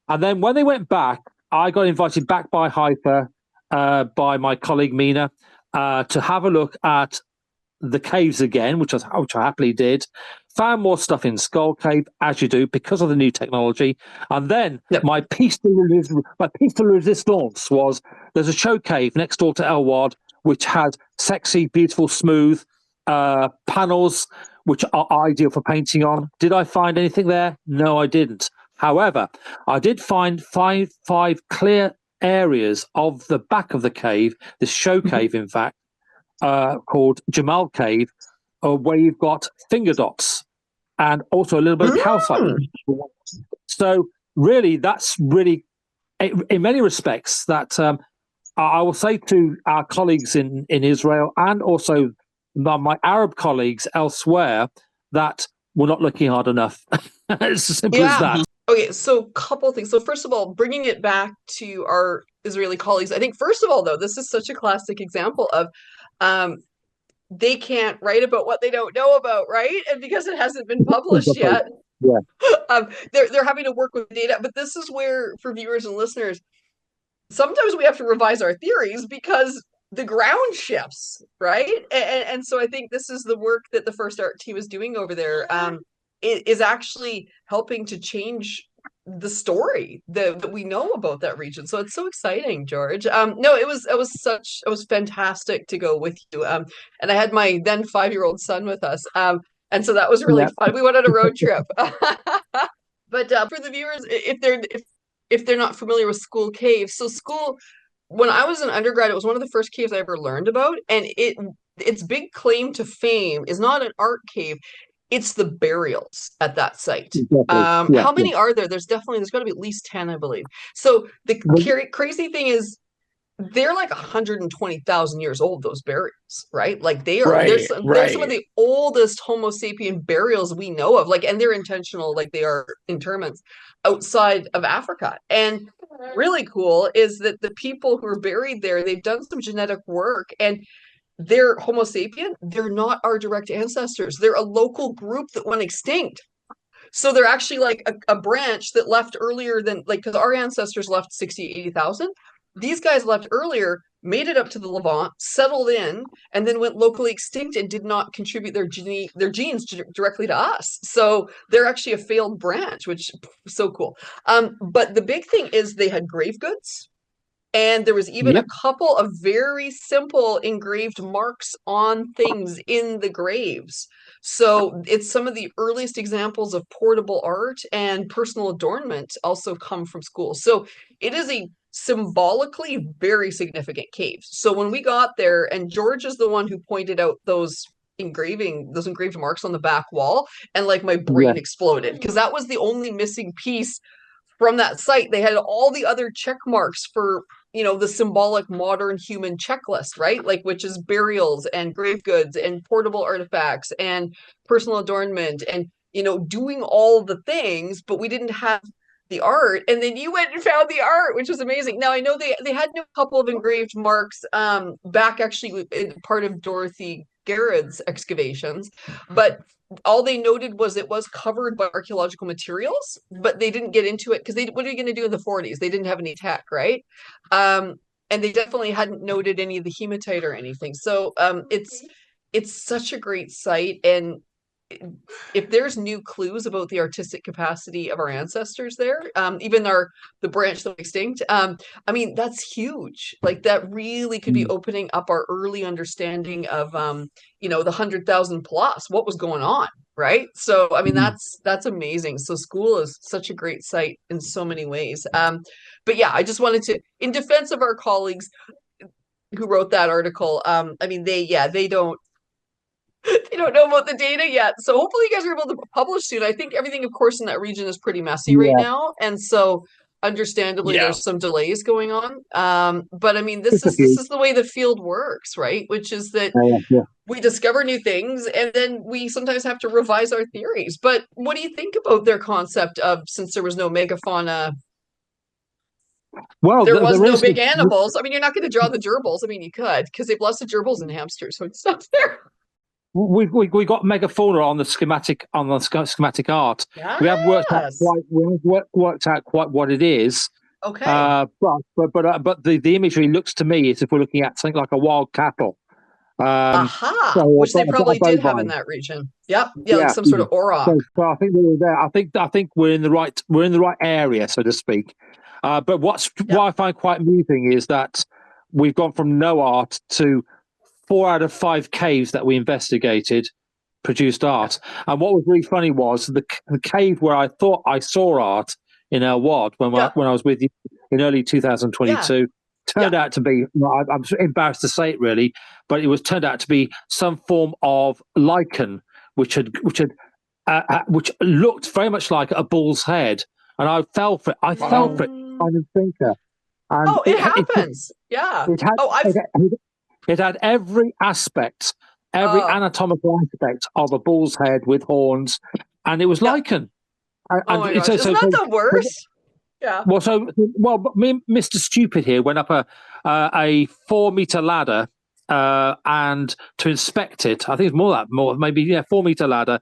And then when they went back, I got invited back by Haifa, by my colleague Mina, to have a look at the caves again, which I happily did. Found more stuff in Skull Cave, as you do, because of the new technology. And then my piece de resistance was, there's a show cave next door to El Wad, which has sexy, beautiful, smooth panels, which are ideal for painting on. Did I find anything there? No, I didn't. However, I did find five clear areas of the back of the cave, this show cave, in fact, called Jamal Cave, where you've got finger dots and also a little bit of calcite. So really, that's really, in many respects, that I will say to our colleagues in Israel and also my Arab colleagues elsewhere that we're not looking hard enough. It's as simple as that. Okay, so a couple things. So first of all, bringing it back to our Israeli colleagues, I think first of all, though, this is such a classic example of they can't write about what they don't know about, right? And because it hasn't been published yet, they're having to work with data. But this is where, for viewers and listeners, sometimes we have to revise our theories because the ground shifts, right? And so I think this is the work that the First Art team is doing over there. It is actually helping to change the story that we know about that region. So it's so exciting, George. No, it was fantastic to go with you. And I had my then 5-year-old son with us. And so that was really fun. We went on a road trip. But for the viewers, if they're not familiar with School Cave, so School, when I was an undergrad, it was one of the first caves I ever learned about, and its big claim to fame is not an art cave, it's the burials at that site. Exactly. Yeah, How yeah. many are there? There's got to be at least 10, I believe. So the Well, crazy thing is they're like 120,000 years old, those burials, right? Like they're some of the oldest Homo sapien burials we know of, like, and they're intentional, like they are interments outside of Africa. And really cool is that the people who are buried there, they've done some genetic work, and they're Homo sapien, they're not our direct ancestors. They're a local group that went extinct. So they're actually like a branch that left earlier than, like, because our ancestors left 60, 80,000. These guys left earlier, made it up to the Levant, settled in, and then went locally extinct and did not contribute their genes directly to us. So they're actually a failed branch, which is so cool. But the big thing is they had grave goods. And there was even a couple of very simple engraved marks on things in the graves. So it's some of the earliest examples of portable art and personal adornment also come from schools. So it is a symbolically very significant cave. So when we got there, and George is the one who pointed out those engraved marks on the back wall, and like my brain exploded, because that was the only missing piece from that site. They had all the other check marks for, the symbolic modern human checklist, right? Like, which is burials and grave goods and portable artifacts and personal adornment and, doing all the things, but we didn't have the art. And then you went and found the art, which was amazing. Now, I know they had a couple of engraved marks back actually in part of Dorothy Garrett's excavations, but all they noted was it was covered by archaeological materials, but they didn't get into it because what are you going to do in the 40s? They didn't have any tech, right? And they definitely hadn't noted any of the hematite or anything. So it's such a great site, and if there's new clues about the artistic capacity of our ancestors there, even the branch that went extinct, I mean, that's huge. Like, that really could be opening up our early understanding of the 100,000 plus, what was going on, right? So I mean, that's amazing. So School is such a great site in so many ways. But yeah, I just wanted to, in defense of our colleagues who wrote that article, I mean, they don't know about the data yet. So hopefully you guys are able to publish soon. I think everything, of course, in that region is pretty messy right now. And so understandably, there's some delays going on. But I mean, this is the way the field works, right? Which is that we discover new things, and then we sometimes have to revise our theories. But what do you think about their concept of, since there was no megafauna, well, there was no big animals? I mean, you're not going to draw the gerbils. I mean, you could, because they've lost the gerbils and hamsters, so it's not there. We got megafauna on the schematic art. Yes. We haven't worked out quite what it is. Okay. But the imagery looks to me as if we're looking at something like a wild cattle. Which they probably did have in that region. Yep. Yeah, like some sort of auroch. So I think we're there. I think we're in the right area, so to speak. But what I find quite amusing is that we've gone from no art to 4 out of 5 caves that we investigated produced art. And what was really funny was the cave where I thought I saw art in El Wad when I was with you in early 2022 turned out to be, I'm embarrassed to say it really, but it was turned out to be some form of lichen which looked very much like a bull's head. And I fell for it. I fell for it, kind of thinker. And it happens. It had every aspect, anatomical aspect of a bull's head with horns, and it was lichen. Isn't that the worst? Yeah. Well, me, Mr. Stupid here, went up a 4-meter ladder and to inspect it. I think it's maybe 4-meter ladder,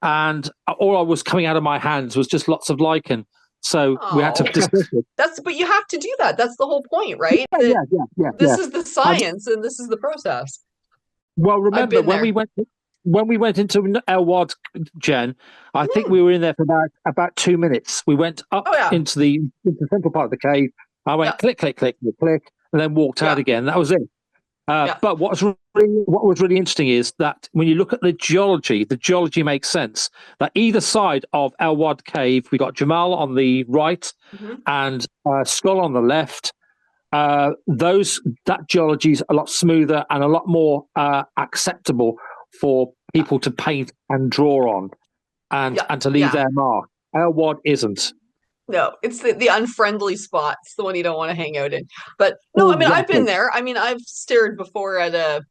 and all I was coming out of my hands was just lots of lichen. So we had to dismiss it. But you have to do that. That's the whole point, right? This is the science, and this is the process. Well, remember when we went into El Wad, Jen, I think we were in there for about 2 minutes. We went up into the central part of the cave. I went click, click, click, click, click, and then walked out again. That was it. Yeah. But what was really interesting is that when you look at the geology makes sense. That either side of El Wad Cave, we got Jamal on the right and Skull on the left. That geology is a lot smoother and a lot more acceptable for people to paint and draw on, and to leave their mark. El Wad isn't. No, it's the unfriendly spots, the one you don't want to hang out in. But no, I mean, I've been there. I mean, I've stared before at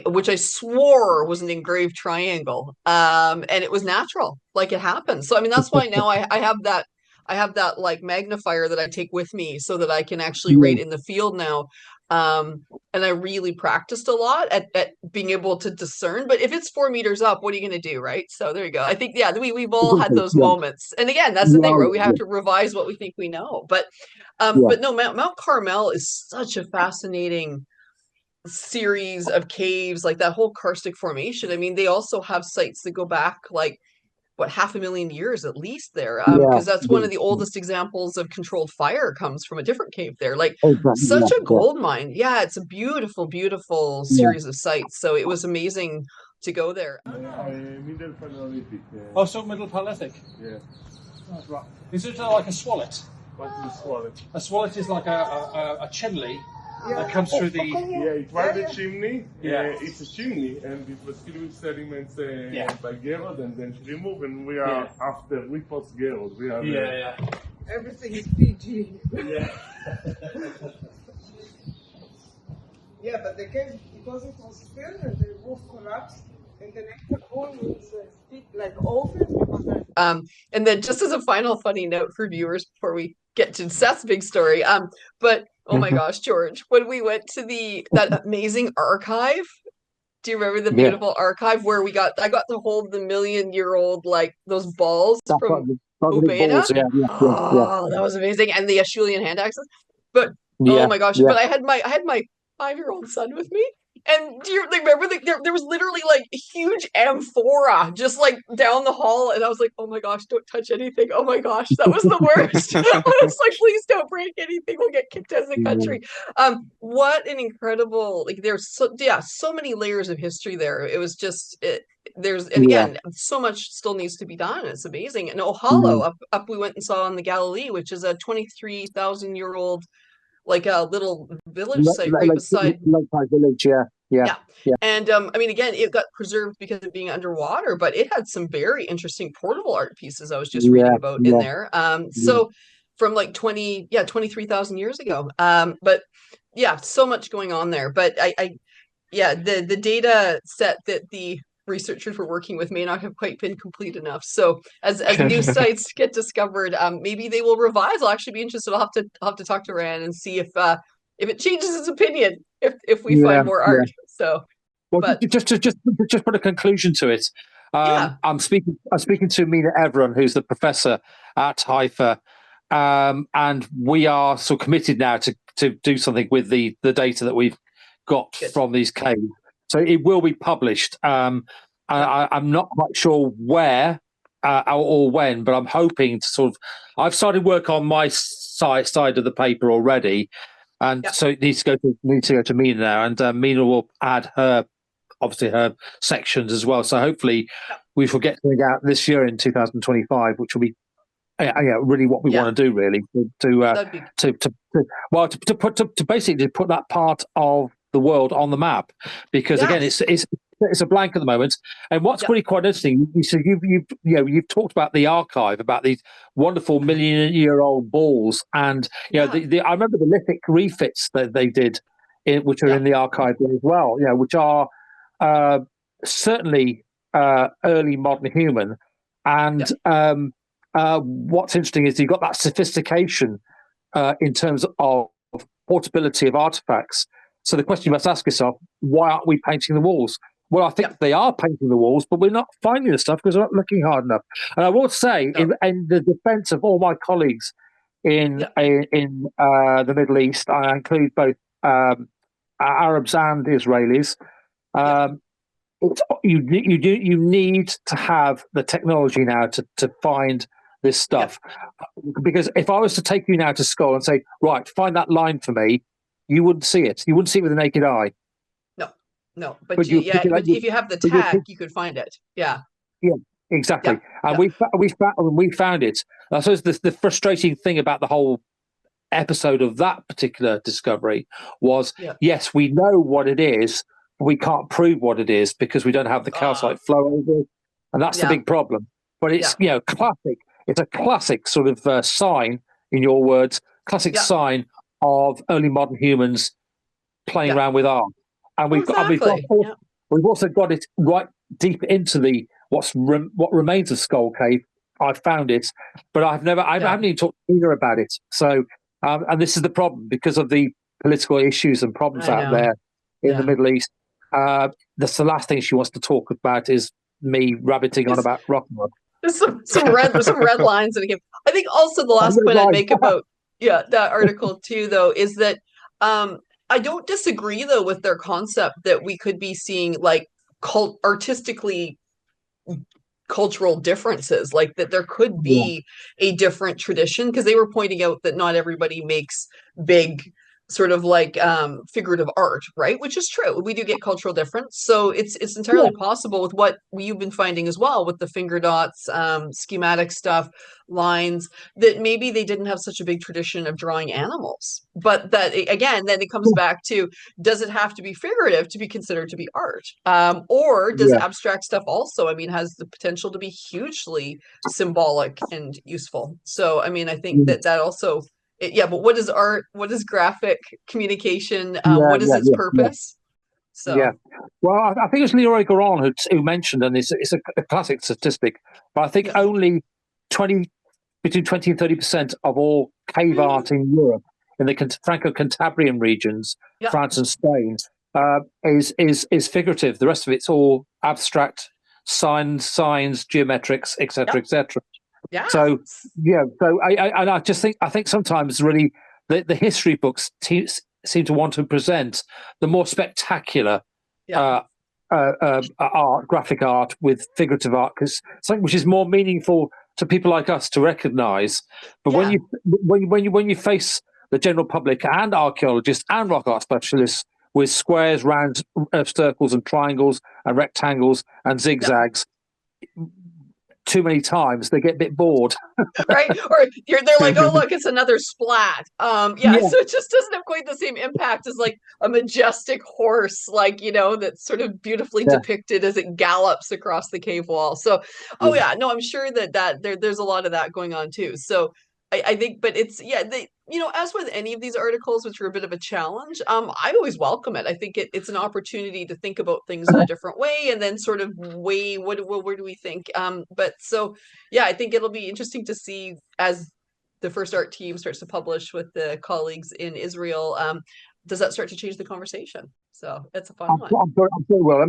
which I swore was an engraved triangle. And it was natural, like it happened. So I mean, that's why now I have that like magnifier that I take with me so that I can actually rate in the field now. And I really practiced a lot at being able to discern. But if it's 4 meters up, what are you going to do, right? So there you go. I think we've all had those moments. And again, that's the thing, right? We have to revise what we think we know. But no, Mount Carmel is such a fascinating series of caves, like that whole karstic formation. I mean, they also have sites that go back like what 500,000 years at least there, because that's one of the oldest examples of controlled fire comes from a different cave there. Like such a gold mine. Yeah, it's a beautiful, beautiful series of sites. So it was amazing to go there. Middle Paleolithic. So Middle Paleolithic. Yeah. That's right. Is it like a swallet? What is swallet? A swallet is like a chimney that comes through the. Yeah, it was a chimney. Yeah. It's a chimney, and it was filled with sediments by Gerald, and then removed. And we are after we post Gerald. We are. Everything is PG. Yeah. Yeah, but the cave, because it was still and the roof collapsed, and the next wall was still like open because. And then just as a final funny note for viewers before we get to Seth's big story, but oh my gosh, George, when we went to that amazing archive, do you remember the beautiful archive where I got to hold the 1,000,000-year-old, like those balls from Ubeda? Oh, that was amazing. And the Acheulean hand axes. But oh my gosh, but I had my 5-year-old son with me. And do you remember there was literally like a huge amphora just like down the hall, and I was like, oh my gosh, don't touch anything. Oh my gosh, that was the worst. I was like, please don't break anything. We'll get kicked out of the country. What an incredible, like there's so many layers of history there. It was just again, so much still needs to be done. It's amazing. And Ohalo up we went and saw on the Galilee, which is a 23,000-year-old like a little village site right beside village. Yeah. And I mean, again, it got preserved because of being underwater, but it had some very interesting portable art pieces I was just reading about in there. So from like 23,000 years ago. But yeah, so much going on there. But the data set that the researchers were working with may not have quite been complete enough. So as new sites get discovered, maybe they will revise. I'll actually be interested. I'll have to talk to Rand and see if it changes its opinion if we find more art. So, well, just put a conclusion to it. I'm speaking to Mina Evron, who's the professor at Haifa, and we are so committed now to do something with the data that we've got from these caves. So it will be published. I'm not quite sure where or when, but I'm hoping to I've started work on my side of the paper already, and so it needs to go to Mina now, and Mina will add her sections as well. So hopefully we shall get something out this year in 2025, which will be really what we want to do, really, to basically put that part of the world on the map, because again it's a blank at the moment. And what's really quite interesting, you've talked about the archive, about these wonderful 1,000,000-year-old balls, and I remember the lithic refits that they did, which are in the archive as well, which are certainly early modern human. And what's interesting is you've got that sophistication in terms of portability of artifacts. So the question you must ask yourself, why aren't we painting the walls? Well, I think they are painting the walls, but we're not finding the stuff because we're not looking hard enough. And I will say, in the defense of all my colleagues in the Middle East, I include both Arabs and Israelis, you need to have the technology now to find this stuff. Because if I was to take you now to Skull and say, right, find that line for me, you wouldn't see it. You wouldn't see it with the naked eye. No, but But if you have the tag, you could find it. Yeah. Yeah, exactly. And we found it. I suppose the frustrating thing about the whole episode of that particular discovery was, yes, we know what it is, but we can't prove what it is because we don't have the calcite flow over it, and that's the big problem. But it's classic. It's a classic sort of sign, in your words, classic sign of early modern humans playing around with art. And we've also got it right deep into the what remains of Skull Cave. I've found it, but I haven't even talked to Nina about it. So, and this is the problem because of the political issues and problems out there in the Middle East. That's the last thing she wants to talk about is me rabbiting on about rock and roll. There's some red lines in it. I think also the last point I'd make about that article too, though, is that I don't disagree though with their concept that we could be seeing like artistically cultural differences, like that there could be a different tradition, because they were pointing out that not everybody makes big sort of like figurative art, right? Which is true. We do get cultural difference. So it's entirely possible with what you've been finding as well with the finger dots, schematic stuff, lines, that maybe they didn't have such a big tradition of drawing animals. But that again, then it comes back to, does it have to be figurative to be considered to be art? Or does abstract stuff also, I mean, has the potential to be hugely symbolic and useful? So, I mean, I think that also but what is art? What is graphic communication? What is its purpose? So, well, I think it was Leroy Goron who mentioned, and it's a classic statistic, but I think only between 20 and 30% of all cave art in Europe, in the Franco-Cantabrian regions, France and Spain, is figurative. The rest of it's all abstract signs, geometrics, etc., etc. Yeah. So I just think sometimes really the history books seem to want to present the more spectacular art, graphic art with figurative art, because something which is more meaningful to people like us to recognise. But when you face the general public and archaeologists and rock art specialists with squares, rounds, circles, and triangles and rectangles and zigzags. Too many times they get a bit bored, right? Or they're like, oh look, it's another splat. So it just doesn't have quite the same impact as like a majestic horse, like, you know, that's sort of beautifully depicted as it gallops across the cave wall. So I'm sure that there's a lot of that going on too. So I think, but it's as with any of these articles, which are a bit of a challenge, I always welcome it. I think it's an opportunity to think about things in a different way, and then sort of weigh where do we think. But so I think it'll be interesting to see as the First Art team starts to publish with the colleagues in Israel. Does that start to change the conversation? So it's a fun one. I'm sure well.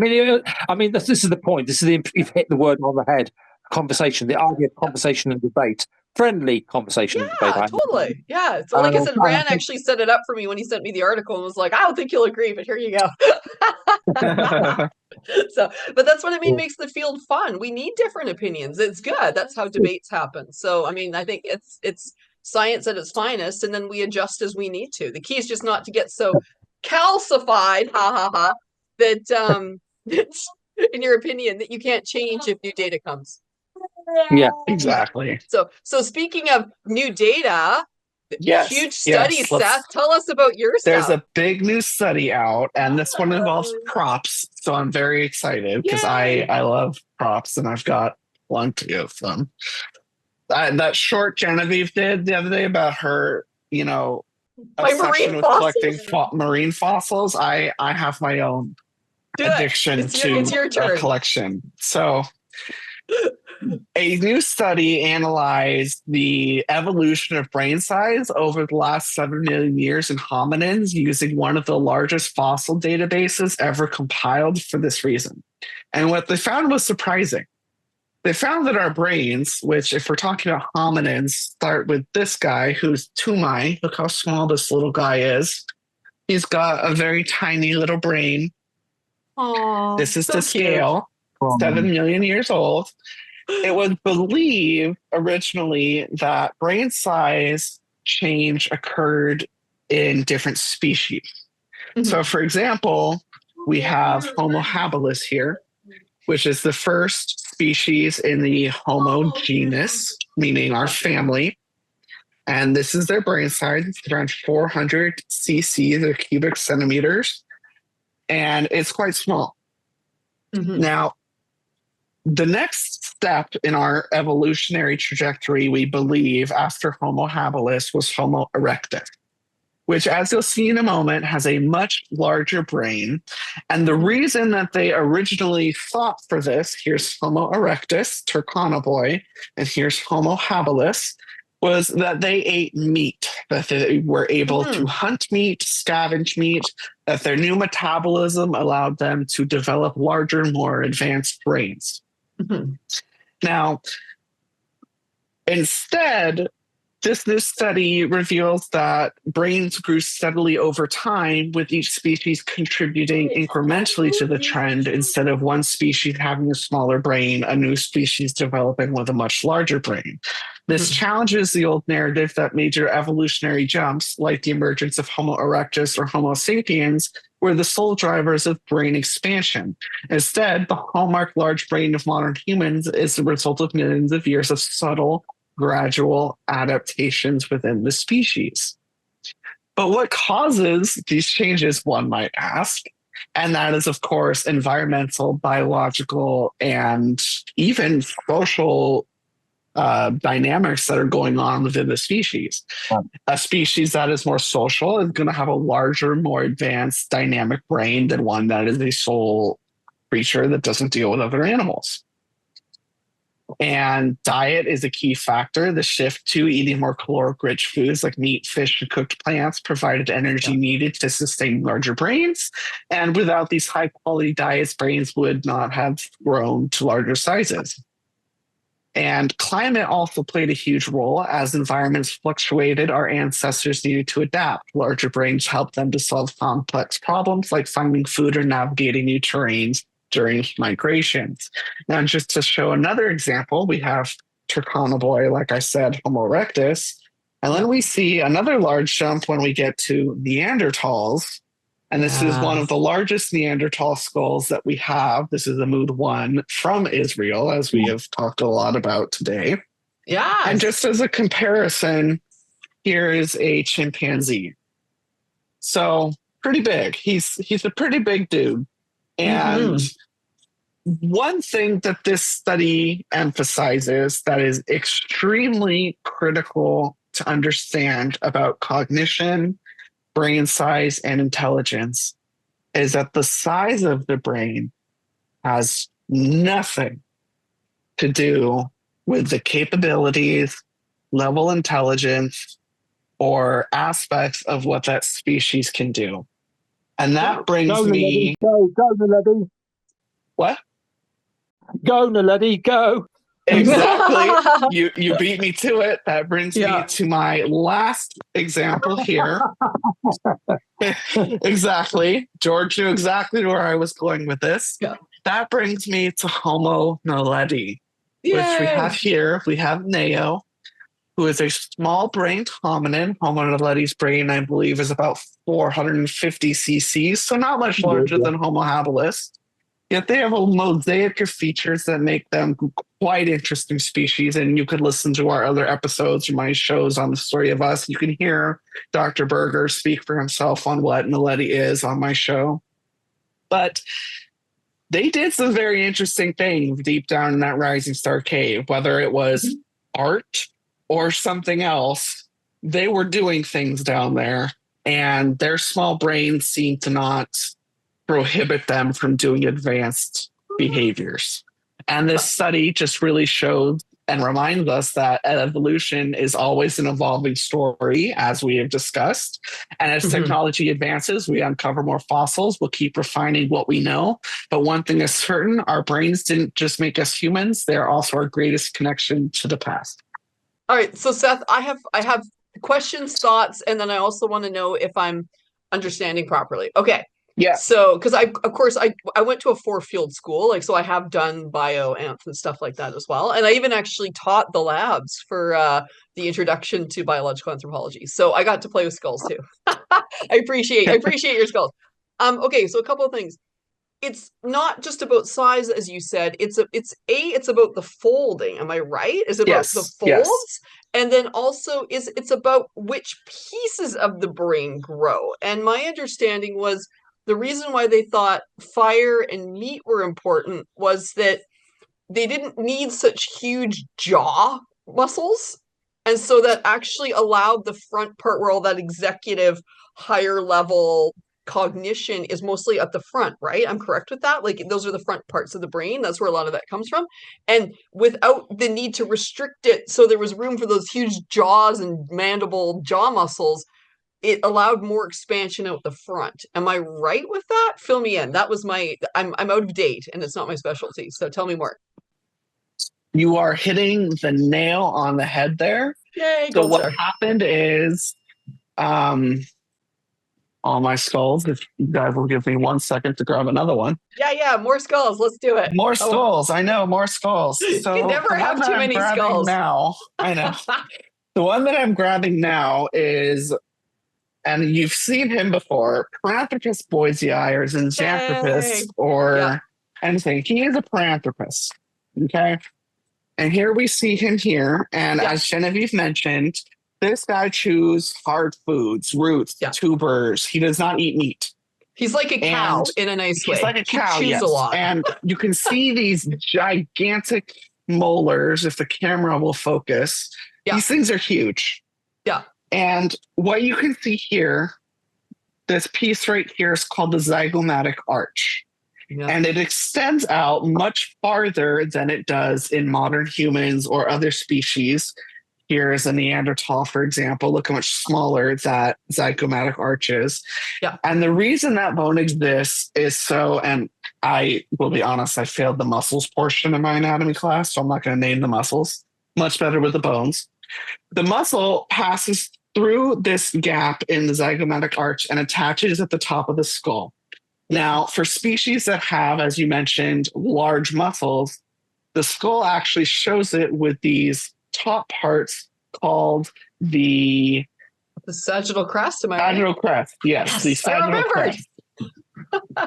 I mean, this is the point. You've hit the word on the head. Conversation, the idea of conversation and debate. Friendly conversation and debate. Totally. Yeah. So like I said, Rand actually set it up for me when he sent me the article and was like, I don't think you'll agree, but here you go. So, but that's what I mean, makes the field fun. We need different opinions. It's good. That's how debates happen. So, I mean, I think it's science at its finest, and then we adjust as we need to. The key is just not to get so calcified, that in your opinion, that you can't change if new data comes. Yeah, exactly. So speaking of new data, huge study, Seth, tell us about your There's stuff. a big new study out, and this one involves props. So I'm very excited because I love props, and I've got plenty of them. That short Genevieve did the other day about her, obsession with collecting marine fossils. I have my own addiction to a collection. So a new study analyzed the evolution of brain size over the last 7 million years in hominins using one of the largest fossil databases ever compiled for this reason. And what they found was surprising. They found that our brains, which if we're talking about hominins, start with this guy who's Tumai. Look how small this little guy is. He's got a very tiny little brain. Aww, this is to scale, 7 million years old. It was believed originally that brain size change occurred in different species. Mm-hmm. So, for example, we have Homo habilis here, which is the first species in the Homo genus, meaning our family. And this is their brain size. It's around 400 cc's or cubic centimeters. And it's quite small. Mhm. Now, the next step in our evolutionary trajectory, we believe, after Homo habilis was Homo erectus, which, as you'll see in a moment, has a much larger brain. And the reason that they originally thought for this, here's Homo erectus, Turconoboi, and here's Homo habilis, was that they ate meat, that they were able to hunt meat, scavenge meat, that their new metabolism allowed them to develop larger, more advanced brains. Now, instead, this new study reveals that brains grew steadily over time, with each species contributing incrementally to the trend. Instead of one species having a smaller brain, a new species developing with a much larger brain. This challenges the old narrative that major evolutionary jumps, like the emergence of Homo erectus or Homo sapiens, were the sole drivers of brain expansion. Instead, the hallmark large brain of modern humans is the result of millions of years of subtle, gradual adaptations within the species. But what causes these changes, one might ask? And that is, of course, environmental, biological, and even social dynamics that are going on within the species. A species that is more social is going to have a larger, more advanced dynamic brain than one that is a sole creature that doesn't deal with other animals. And diet is a key factor. The shift to eating more caloric-rich foods like meat, fish, and cooked plants provided energy needed to sustain larger brains. And without these high-quality diets, brains would not have grown to larger sizes. And climate also played a huge role. As environments fluctuated, our ancestors needed to adapt. Larger brains helped them to solve complex problems like finding food or navigating new terrains during migrations. Now, just to show another example, we have Turconoboi, like I said, Homo erectus. And then we see another large jump when we get to Neanderthals. And this is one of the largest Neanderthal skulls that we have. This is a Mood 1 from Israel, as we have talked a lot about today. Yeah. And just as a comparison, here is a chimpanzee. So pretty big. He's a pretty big dude. And one thing that this study emphasizes that is extremely critical to understand about cognition, brain size, and intelligence is that the size of the brain has nothing to do with the capabilities, level intelligence, or aspects of what that species can do. And that brings me... Go, Naledi. What? Go, Naledi, go. Exactly. You beat me to it. That brings me to my last example here. Exactly. George knew exactly where I was going with this. Yeah. That brings me to Homo naledi, which we have here. We have Neo, who is a small-brained hominin. Homo naledi's brain, I believe, is about 450 cc's, so not much larger than Homo habilis. Yet they have a mosaic of features that make them quite interesting species. And you could listen to our other episodes or my shows on the story of us. You can hear Dr. Berger speak for himself on what Naledi is on my show. But they did some very interesting things deep down in that Rising Star cave, whether it was art or something else. They were doing things down there, and their small brains seemed to not prohibit them from doing advanced behaviors. And this study just really showed and reminds us that evolution is always an evolving story, as we have discussed. And as technology advances, we uncover more fossils. We'll keep refining what we know. But one thing is certain, our brains didn't just make us humans. They're also our greatest connection to the past. All right. So Seth, I have questions, thoughts, and then I also want to know if I'm understanding properly. Okay. Yeah. So, because I went to a 4-field school, like, so I have done bio, anth, and stuff like that as well. And I even actually taught the labs for the introduction to biological anthropology. So I got to play with skulls too. I appreciate your skulls. Okay, so a couple of things. it's not just about size, as you said. It's about the folding. Am I right? Is it about the Yes, yes. folds? And then also it's about which pieces of the brain grow. And my understanding was the reason why they thought fire and meat were important was that they didn't need such huge jaw muscles. And so that actually allowed the front part where all that executive higher level cognition is mostly at the front, right? I'm correct with that? Like those are the front parts of the brain. That's where a lot of that comes from. And without the need to restrict it, so there was room for those huge jaws and mandible jaw muscles, it allowed more expansion out the front. Am I right with that? Fill me in. That was I'm out of date and it's not my specialty. So tell me more. You are hitting the nail on the head there. Yay, So gold what star. happened is, all my skulls, if you guys will give me 1 second to grab another one. Yeah, more skulls. Let's do it. More skulls. I know, more skulls. So you never the have one that too I'm many grabbing skulls. now, I know. The one that I'm grabbing now is, and you've seen him before, Paranthropus boisei or Zinjanthropus or anything. He is a Paranthropus. Okay. And here we see him here. And as Genevieve mentioned, this guy chews hard foods, roots, tubers. He does not eat meat. He's like a cow in a nice way. He's like a cow, he chews a lot. And you can see these gigantic molars if the camera will focus. These things are huge. Yeah. And what you can see here, this piece right here is called the zygomatic arch. Yeah. And it extends out much farther than it does in modern humans or other species. Here is a Neanderthal, for example. Look how much smaller that zygomatic arch is. Yeah. And the reason that bone exists is so, and I will be honest, I failed the muscles portion of my anatomy class, so I'm not going to name the muscles. Much better with the bones. The muscle passes through this gap in the zygomatic arch and attaches at the top of the skull. Now, for species that have, as you mentioned, large muscles, the skull actually shows it with these top parts called the sagittal crest. Am I right? Sagittal crest, yes, the sagittal crest.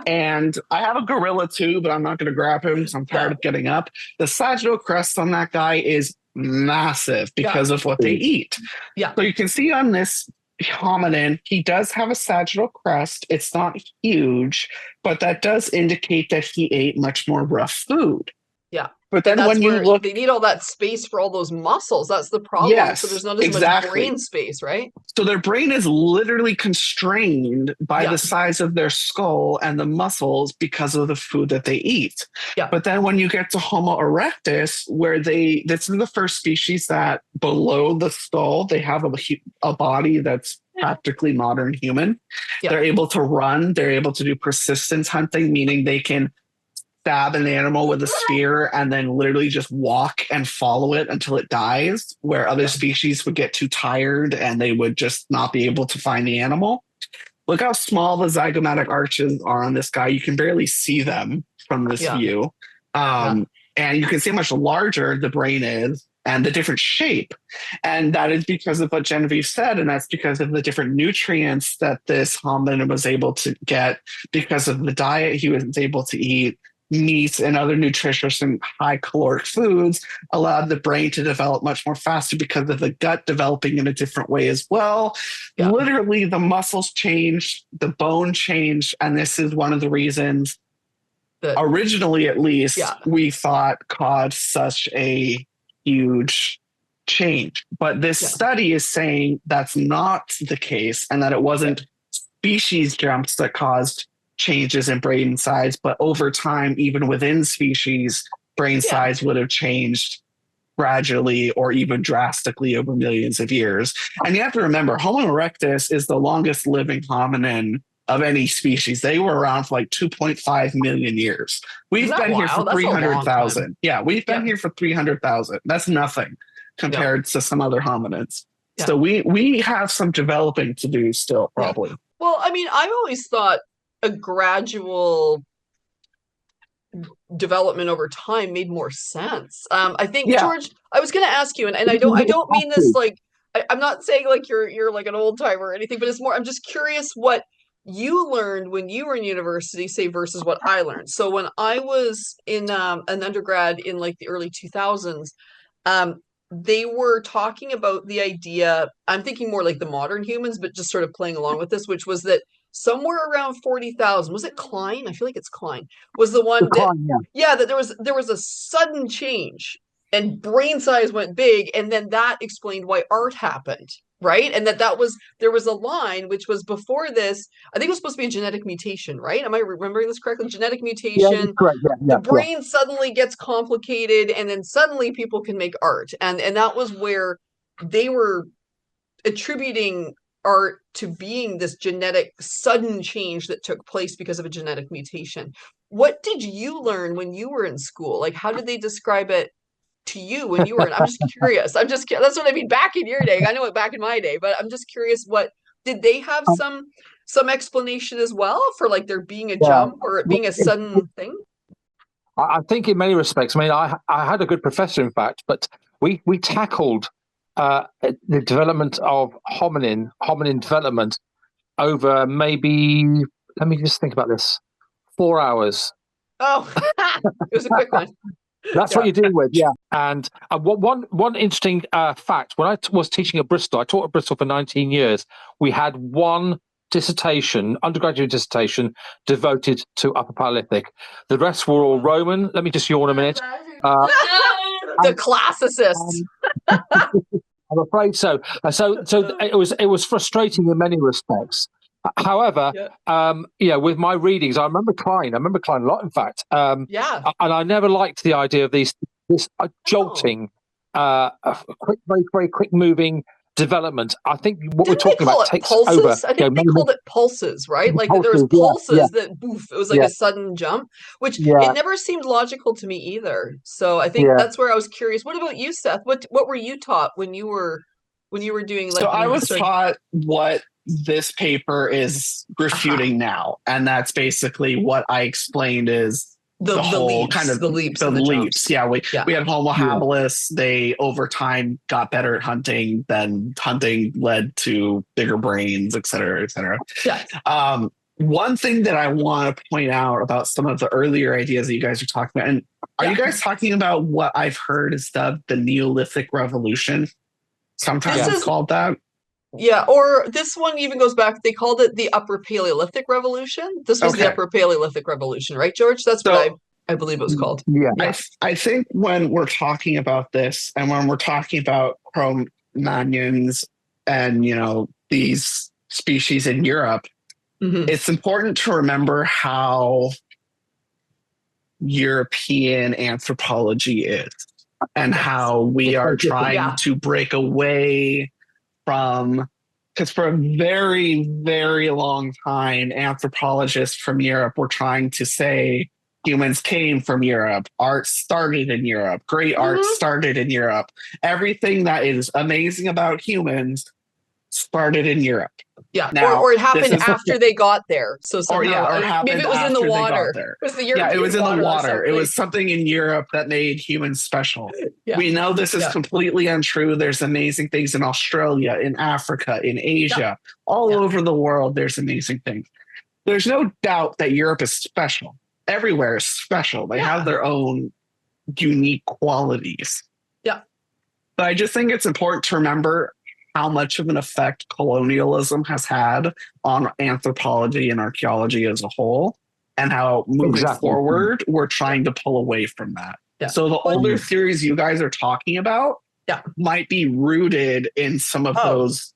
And I have a gorilla too, but I'm not going to grab him because I'm tired of getting up. The sagittal crest on that guy is massive because of what they eat. Yeah. So you can see on this hominin, he does have a sagittal crest. It's not huge, but that does indicate that he ate much more rough food. Yeah. But then when you look, they need all that space for all those muscles. That's the problem. Yes, so there's not as much brain space, right? So their brain is literally constrained by the size of their skull and the muscles because of the food that they eat. Yeah. But then when you get to Homo erectus, where this is the first species that below the skull, they have a body that's practically modern human. Yeah. They're able to run. They're able to do persistence hunting, meaning they can stab an animal with a spear and then literally just walk and follow it until it dies, where other species would get too tired and they would just not be able to find the animal. Look how small the zygomatic arches are on this guy. You can barely see them from this view. And you can see how much larger the brain is and the different shape. And that is because of what Genevieve said, and that's because of the different nutrients that this hominin was able to get because of the diet he was able to eat. Meat and other nutritious and high caloric foods allowed the brain to develop much more faster because of the gut developing in a different way as well. Yeah. Literally, the muscles changed, the bone changed, and this is one of the reasons, originally at least, we thought caused such a huge change. But this study is saying that's not the case and that it wasn't species jumps that caused changes in brain size, but over time, even within species, brain size would have changed gradually or even drastically over millions of years. And you have to remember, Homo erectus is the longest living hominin of any species. They were around for like 2.5 million years. We've been here for 300,000. Yeah, we've been here for 300,000. That's nothing compared to some other hominids. Yeah. So we have some developing to do still, probably. Well, I mean, I've always thought a gradual development over time made more sense. I think George, I was going to ask you, and I don't mean this like I'm not saying like you're like an old timer or anything, but it's more I'm just curious what you learned when you were in university, say, versus what I learned. So when I was in an undergrad in like the early 2000s, they were talking about the idea, I'm thinking more like the modern humans, but just sort of playing along with this, which was that somewhere around 40,000, was it Klein? I feel like it's Klein, was the one that, yeah, that there was a sudden change and brain size went big, and then that explained why art happened, right? And there was a line which was before this, I think it was supposed to be a genetic mutation, right? Am I remembering this correctly? Genetic mutation. Correct. The brain suddenly gets complicated, and then suddenly people can make art. And that was where they were attributing art to being this genetic sudden change that took place because of a genetic mutation. What did you learn when you were in school? Like, how did they describe it to you when you were in? I'm just curious. That's what I mean. Back in your day, I know it back in my day, but I'm just curious. What did they have some explanation as well for, like, there being a jump or it being a sudden thing? I think in many respects. I mean, I had a good professor, in fact, but we tackled the development of hominin development over maybe, let me just think about this, 4 hours. Oh, it was a quick one. That's what you're dealing with, yeah. And one interesting fact, when I was teaching at Bristol, I taught at Bristol for 19 years, we had one dissertation, undergraduate dissertation, devoted to Upper Paleolithic. The rest were all Roman. Let me just yawn a minute. The classicists. I'm afraid so. So it was frustrating in many respects. However, with my readings, I remember Klein a lot, in fact. And I never liked the idea of this jolting, quick, very, very quick moving development. I think what we're talking about takes pulses? over. I think they called it pulses, right? Like there was pulses that boof, it was like a sudden jump, which it never seemed logical to me either. So I think that's where I was curious. What about you, Seth? What were you taught when you were doing, like? So I was taught what this paper is refuting now, and that's basically what I explained is the whole leaps, kind of the leaps. Yeah, we had Homo habilis. They over time got better at hunting. Then hunting led to bigger brains, et cetera, et cetera. Yeah. One thing that I want to point out about some of the earlier ideas that you guys are talking about, and are you guys talking about what I've heard is the Neolithic Revolution? Sometimes it's called that. Yeah, or this one even goes back, they called it the Upper Paleolithic Revolution. This was the Upper Paleolithic Revolution, right, George? That's what I believe it was called. Yeah. I think when we're talking about this, and when we're talking about Cro-Magnons and, these species in Europe, it's important to remember how European anthropology is and how we are trying to break away from, because for a very, very long time, anthropologists from Europe were trying to say humans came from Europe, art started in Europe, great art started in Europe. Everything that is amazing about humans started in Europe. Yeah, now, or it happened after they got there. So somehow, or maybe it was in the water. It was the European it was in the water. It was something in Europe that made humans special. We know this is completely untrue. There's amazing things in Australia, in Africa, in Asia, all over the world. There's amazing things. There's no doubt that Europe is special. Everywhere is special. They have their own unique qualities. Yeah. But I just think it's important to remember how much of an effect colonialism has had on anthropology and archaeology as a whole, and how moving forward, we're trying to pull away from that. Yeah. So the older theories you guys are talking about might be rooted in some of those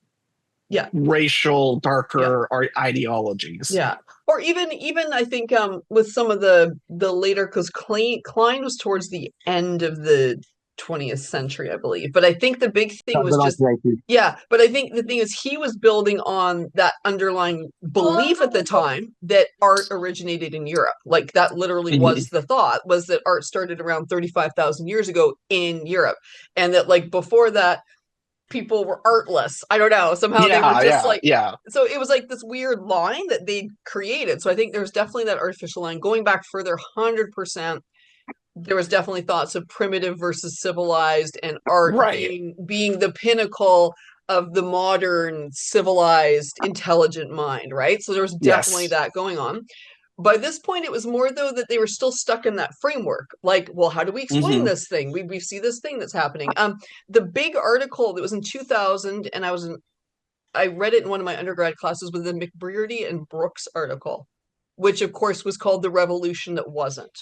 racial, darker ideologies. Yeah. Or even I think with some of the later, because Klein was towards the end of the 20th century, I believe. But I think the big thing was just, but I think the thing is he was building on that underlying belief at the time that art originated in Europe. Like that literally was the thought, was that art started around 35,000 years ago in Europe. And that, like, before that, people were artless. I don't know. Somehow they were just so it was like this weird line that they created. So I think there's definitely that artificial line going back further, 100%. There was definitely thoughts of primitive versus civilized, and art being the pinnacle of the modern, civilized, intelligent mind, right? So there was definitely Yes. that going on. By this point, it was more though that they were still stuck in that framework. Like, well, how do we explain Mhm. this thing? We see this thing that's happening. The big article that was in 2000, and I read it in one of my undergrad classes, was the McBrearty and Brooks article, which of course was called The Revolution That Wasn't.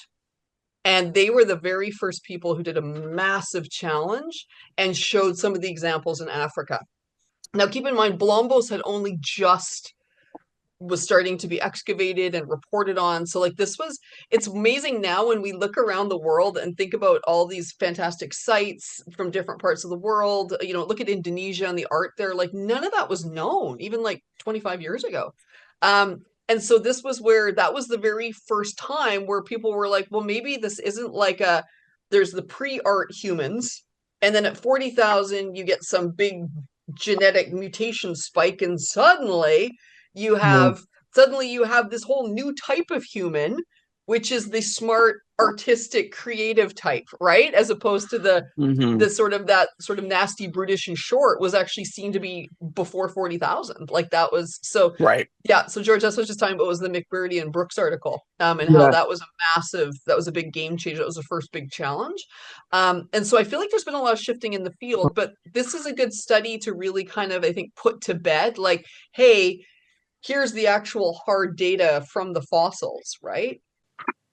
And they were the very first people who did a massive challenge and showed some of the examples in Africa. Now, keep in mind, Blombos had only just was starting to be excavated and reported on. So like it's amazing now when we look around the world and think about all these fantastic sites from different parts of the world, look at Indonesia and the art there, like none of that was known even like 25 years ago. And so this was where that was the very first time where people were like, well, maybe this isn't like there's the pre-art humans, and then at 40,000 you get some big genetic mutation spike, and you have you have this whole new type of human, which is the smart, artistic, creative type, right? As opposed to the that sort of nasty, brutish, and short was actually seen to be before 40,000. Like that was so. Right. Yeah. So George, that's what I was just talking about was the McBrearty and Brooks article, and how that was a big game changer. That was the first big challenge. And so I feel like there's been a lot of shifting in the field, but this is a good study to really kind of, I think, put to bed, like, hey, here's the actual hard data from the fossils, right?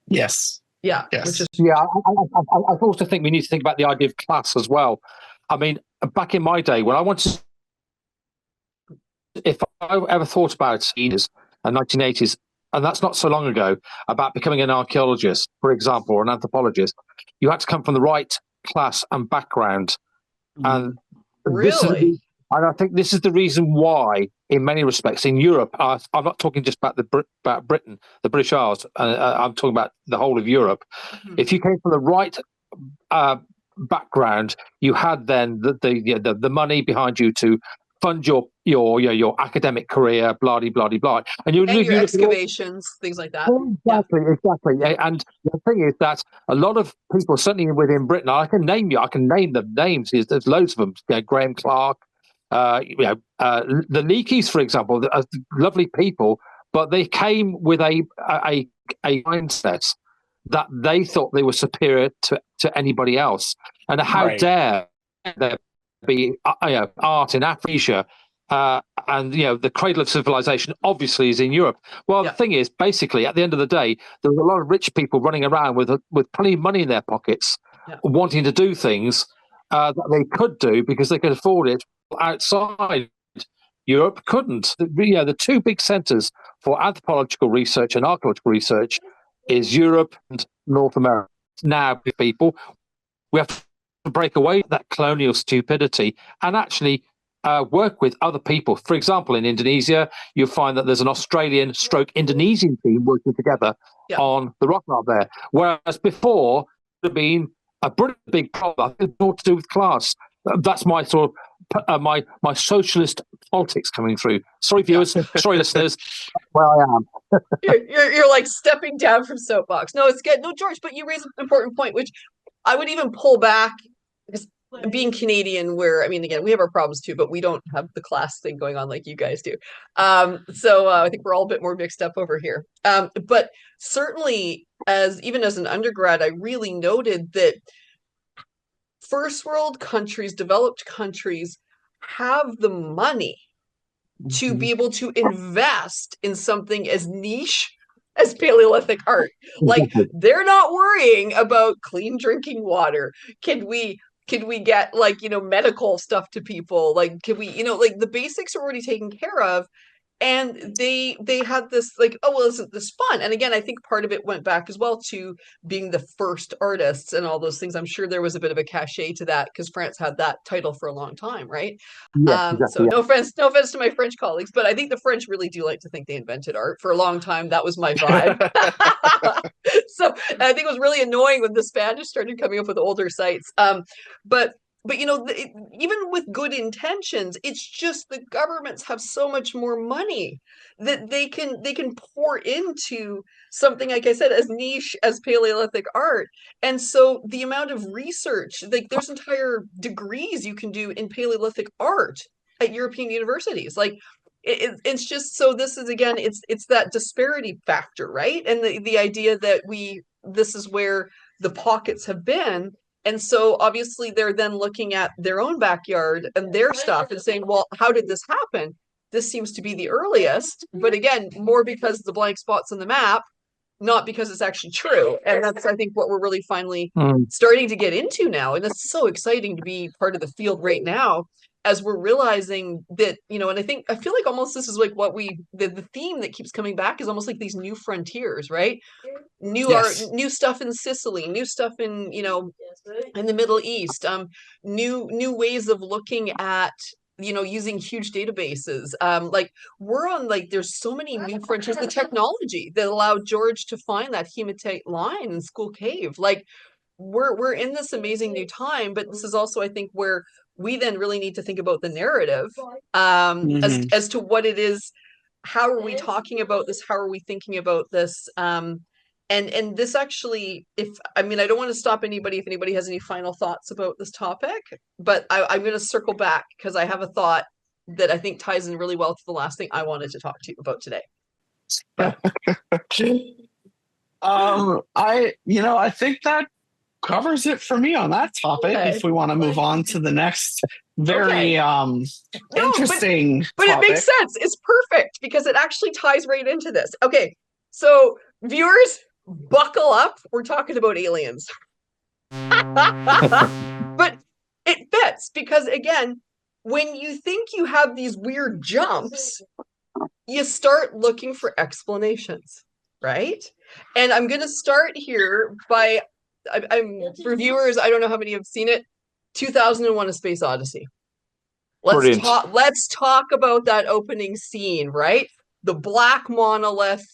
Yes. Yeah. Yes. Which is I also think we need to think about the idea of class as well. I mean, back in my day, when I wanted, if I ever thought about it in the 1980s, and that's not so long ago, about becoming an archaeologist, for example, or an anthropologist, you had to come from the right class and background. And really, and I think this is the reason why, in many respects, in Europe, I'm not talking just about about Britain, the British Isles. I'm talking about the whole of Europe. Mhm. If you came from the right background, you had then the money behind you to fund your academic career, blah blah blah, and your excavations, things like that. Exactly. And the thing is that a lot of people, certainly within Britain, I can name the names. There's loads of them. Graham Clark, the Leakeys, for example, are lovely people, but they came with a mindset that they thought they were superior to anybody else. And how dare there be art in Africa? And the cradle of civilization obviously is in Europe. Well, the thing is, basically, at the end of the day, there was a lot of rich people running around with plenty of money in their pockets, wanting to do things that they could do because they could afford it. Outside Europe, couldn't. The two big centres for anthropological research and archaeological research is Europe and North America. Now, people, we have to break away that colonial stupidity and actually work with other people. For example, in Indonesia, you'll find that there's an Australian stroke Indonesian team working together on the rock art there. Whereas before, it would have been a big problem. It's more to do with class. That's my sort of my socialist politics coming through. Sorry, viewers. Sorry, listeners. Well, I am. you're like stepping down from soapbox. No, it's good. No, George, but you raise an important point, which I would even pull back, because being Canadian, where, I mean, again, we have our problems too, but we don't have the class thing going on like you guys do. So I think we're all a bit more mixed up over here. But certainly, even as an undergrad, I really noted that first world countries, developed countries, have the money to be able to invest in something as niche as Paleolithic art. Like, they're not worrying about clean drinking water. Can we get, like, medical stuff to people? Like, can we, like, the basics are already taken care of. And they had this, like, oh, well, isn't this fun? And again, I think part of it went back as well to being the first artists and all those things. I'm sure there was a bit of a cachet to that because France had that title for a long time, right? So no offense to my French colleagues, but I think the French really do like to think they invented art. For a long time, that was my vibe. So I think it was really annoying when the Spanish started coming up with older sites. But even with good intentions, it's just the governments have so much more money that they can pour into something, like I said, as niche as Paleolithic art. And so the amount of research, like, there's entire degrees you can do in Paleolithic art at European universities. Like it's just, so this is, again, it's that disparity factor, right? And the idea that this is where the pockets have been. And so obviously they're then looking at their own backyard and their stuff and saying, well, how did this happen? This seems to be the earliest, but again, more because the blank spots on the map, not because it's actually true. And that's, I think, what we're really finally starting to get into now. And it's so exciting to be part of the field right now, as we're realizing that, and I feel like almost this is like what the theme that keeps coming back is almost like these new frontiers, right? New art, new stuff in Sicily, new stuff in, in the Middle East, new ways of looking at, using huge databases. Like we're on, like, there's so many new frontiers, the technology that allowed George to find that hematite line in School Cave. Like we're in this amazing new time, but this is also, I think, where we then really need to think about the narrative, as to what it is. How are we talking about this? How are we thinking about this? And this actually, I don't want to stop anybody if anybody has any final thoughts about this topic, but I'm going to circle back because I have a thought that I think ties in really well to the last thing I wanted to talk to you about today. I think that covers it for me on that topic. Okay. If we want to move on to the next very interesting but topic. It makes sense. It's perfect because it actually ties right into this. Okay, so viewers, buckle up. We're talking about aliens. But it fits because, again, when you think you have these weird jumps, you start looking for explanations, right? And I'm going to start here by, for viewers, I don't know how many have seen it, 2001: A Space Odyssey. Let's talk about that opening scene, right? The black monolith,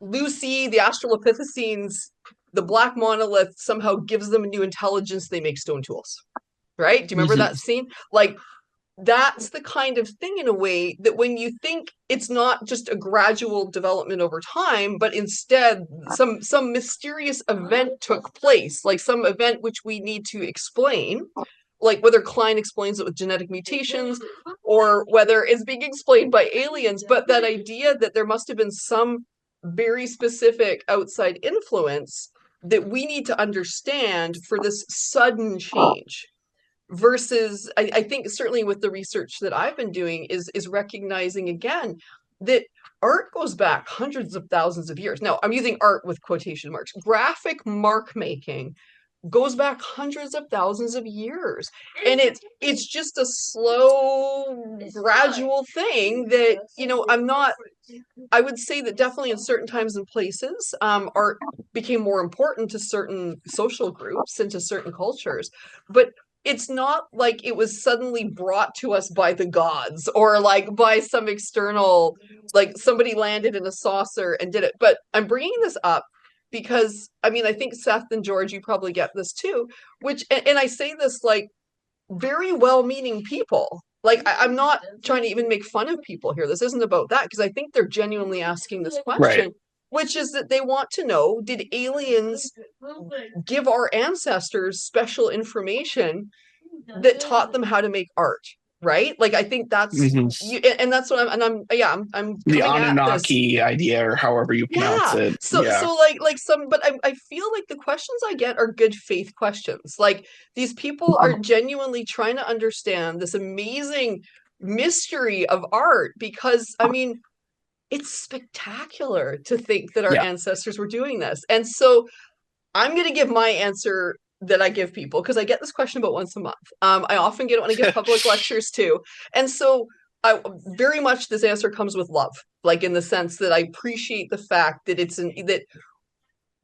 Lucy, the Australopithecines, the black monolith somehow gives them a new intelligence. They make stone tools, right? Do you remember that scene? Like, that's the kind of thing, in a way, that when you think it's not just a gradual development over time, but instead some mysterious event took place, like some event which we need to explain, like whether Klein explains it with genetic mutations or whether it's being explained by aliens, but that idea that there must have been some very specific outside influence that we need to understand for this sudden change. Versus, I think certainly with the research that I've been doing is recognizing, again, that art goes back hundreds of thousands of years. Now, I'm using art with quotation marks. Graphic mark making goes back hundreds of thousands of years. And it's just a slow, gradual thing that, I would say that definitely in certain times and places, art became more important to certain social groups and to certain cultures. But it's not like it was suddenly brought to us by the gods or like by some external, like somebody landed in a saucer and did it. But I'm bringing this up because, I think Seth and George, you probably get this too, and I say this like very well-meaning people. Like, I'm not trying to even make fun of people here. This isn't about that, because I think they're genuinely asking this question. Right. Which is that they want to know, did aliens give our ancestors special information that taught them how to make art? Right? Like, I think that's and that's what I'm the Anunnaki idea, or however you pronounce it. So like some, but I feel like the questions I get are good faith questions. Like, these people are genuinely trying to understand this amazing mystery of art, because it's spectacular to think that our ancestors were doing this. And so I'm going to give my answer that I give people, because I get this question about once a month. I often get it when I give public lectures too. And so very much this answer comes with love, like in the sense that I appreciate the fact that that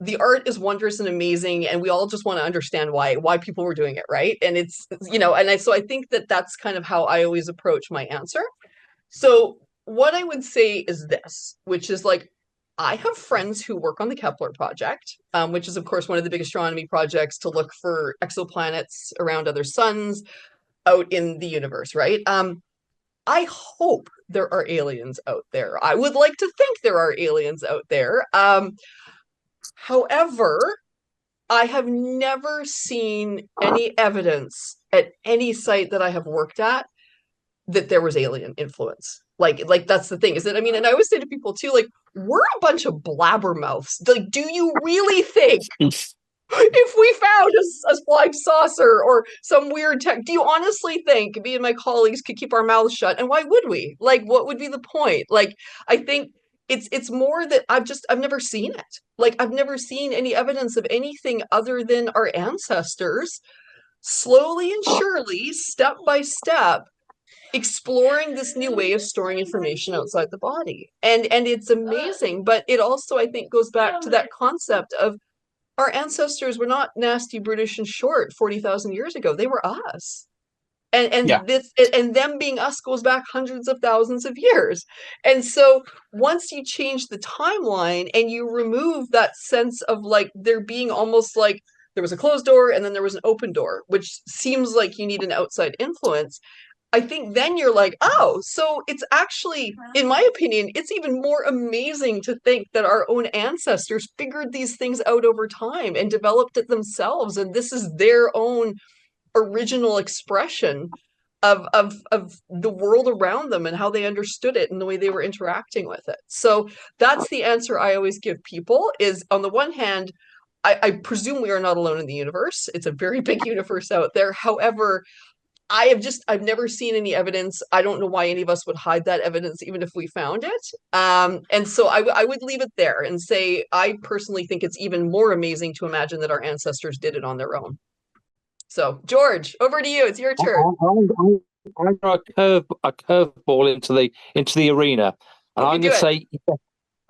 the art is wondrous and amazing, and we all just want to understand why people were doing it, right? And it's, so I think that that's kind of how I always approach my answer. So what I would say is this, which is like, I have friends who work on the Kepler project, which is, of course, one of the big astronomy projects to look for exoplanets around other suns out in the universe, right? I hope there are aliens out there. I would like to think there are aliens out there. However, I have never seen any evidence at any site that I have worked at that there was alien influence. Like that's the thing, is that, I mean, and I always say to people too, like, we're a bunch of blabbermouths. Like, do you really think if we found a flying saucer or some weird tech, do you honestly think me and my colleagues could keep our mouths shut? And why would we? Like, what would be the point? Like, I think it's more that I've never seen it. Like, I've never seen any evidence of anything other than our ancestors slowly and surely, step by step, exploring this new way of storing information outside the body. And it's amazing, but it also, I think, goes back to that concept of our ancestors were not nasty, brutish, and short 40,000 years ago. They were us. And them being us goes back hundreds of thousands of years. And so once you change the timeline and you remove that sense of like there being almost like there was a closed door and then there was an open door, which seems like you need an outside influence, I think then you're like, oh, so it's actually, in my opinion, it's even more amazing to think that our own ancestors figured these things out over time and developed it themselves. And this is their own original expression of the world around them and how they understood it and the way they were interacting with it. So that's the answer I always give people is, on the one hand, I presume we are not alone in the universe. It's a very big universe out there. However, I've never seen any evidence. I don't know why any of us would hide that evidence, even if we found it. And so I would leave it there and say, I personally think it's even more amazing to imagine that our ancestors did it on their own. So, George, over to you. It's your turn. I'm going to throw a curveball into the arena, and I'm going to say,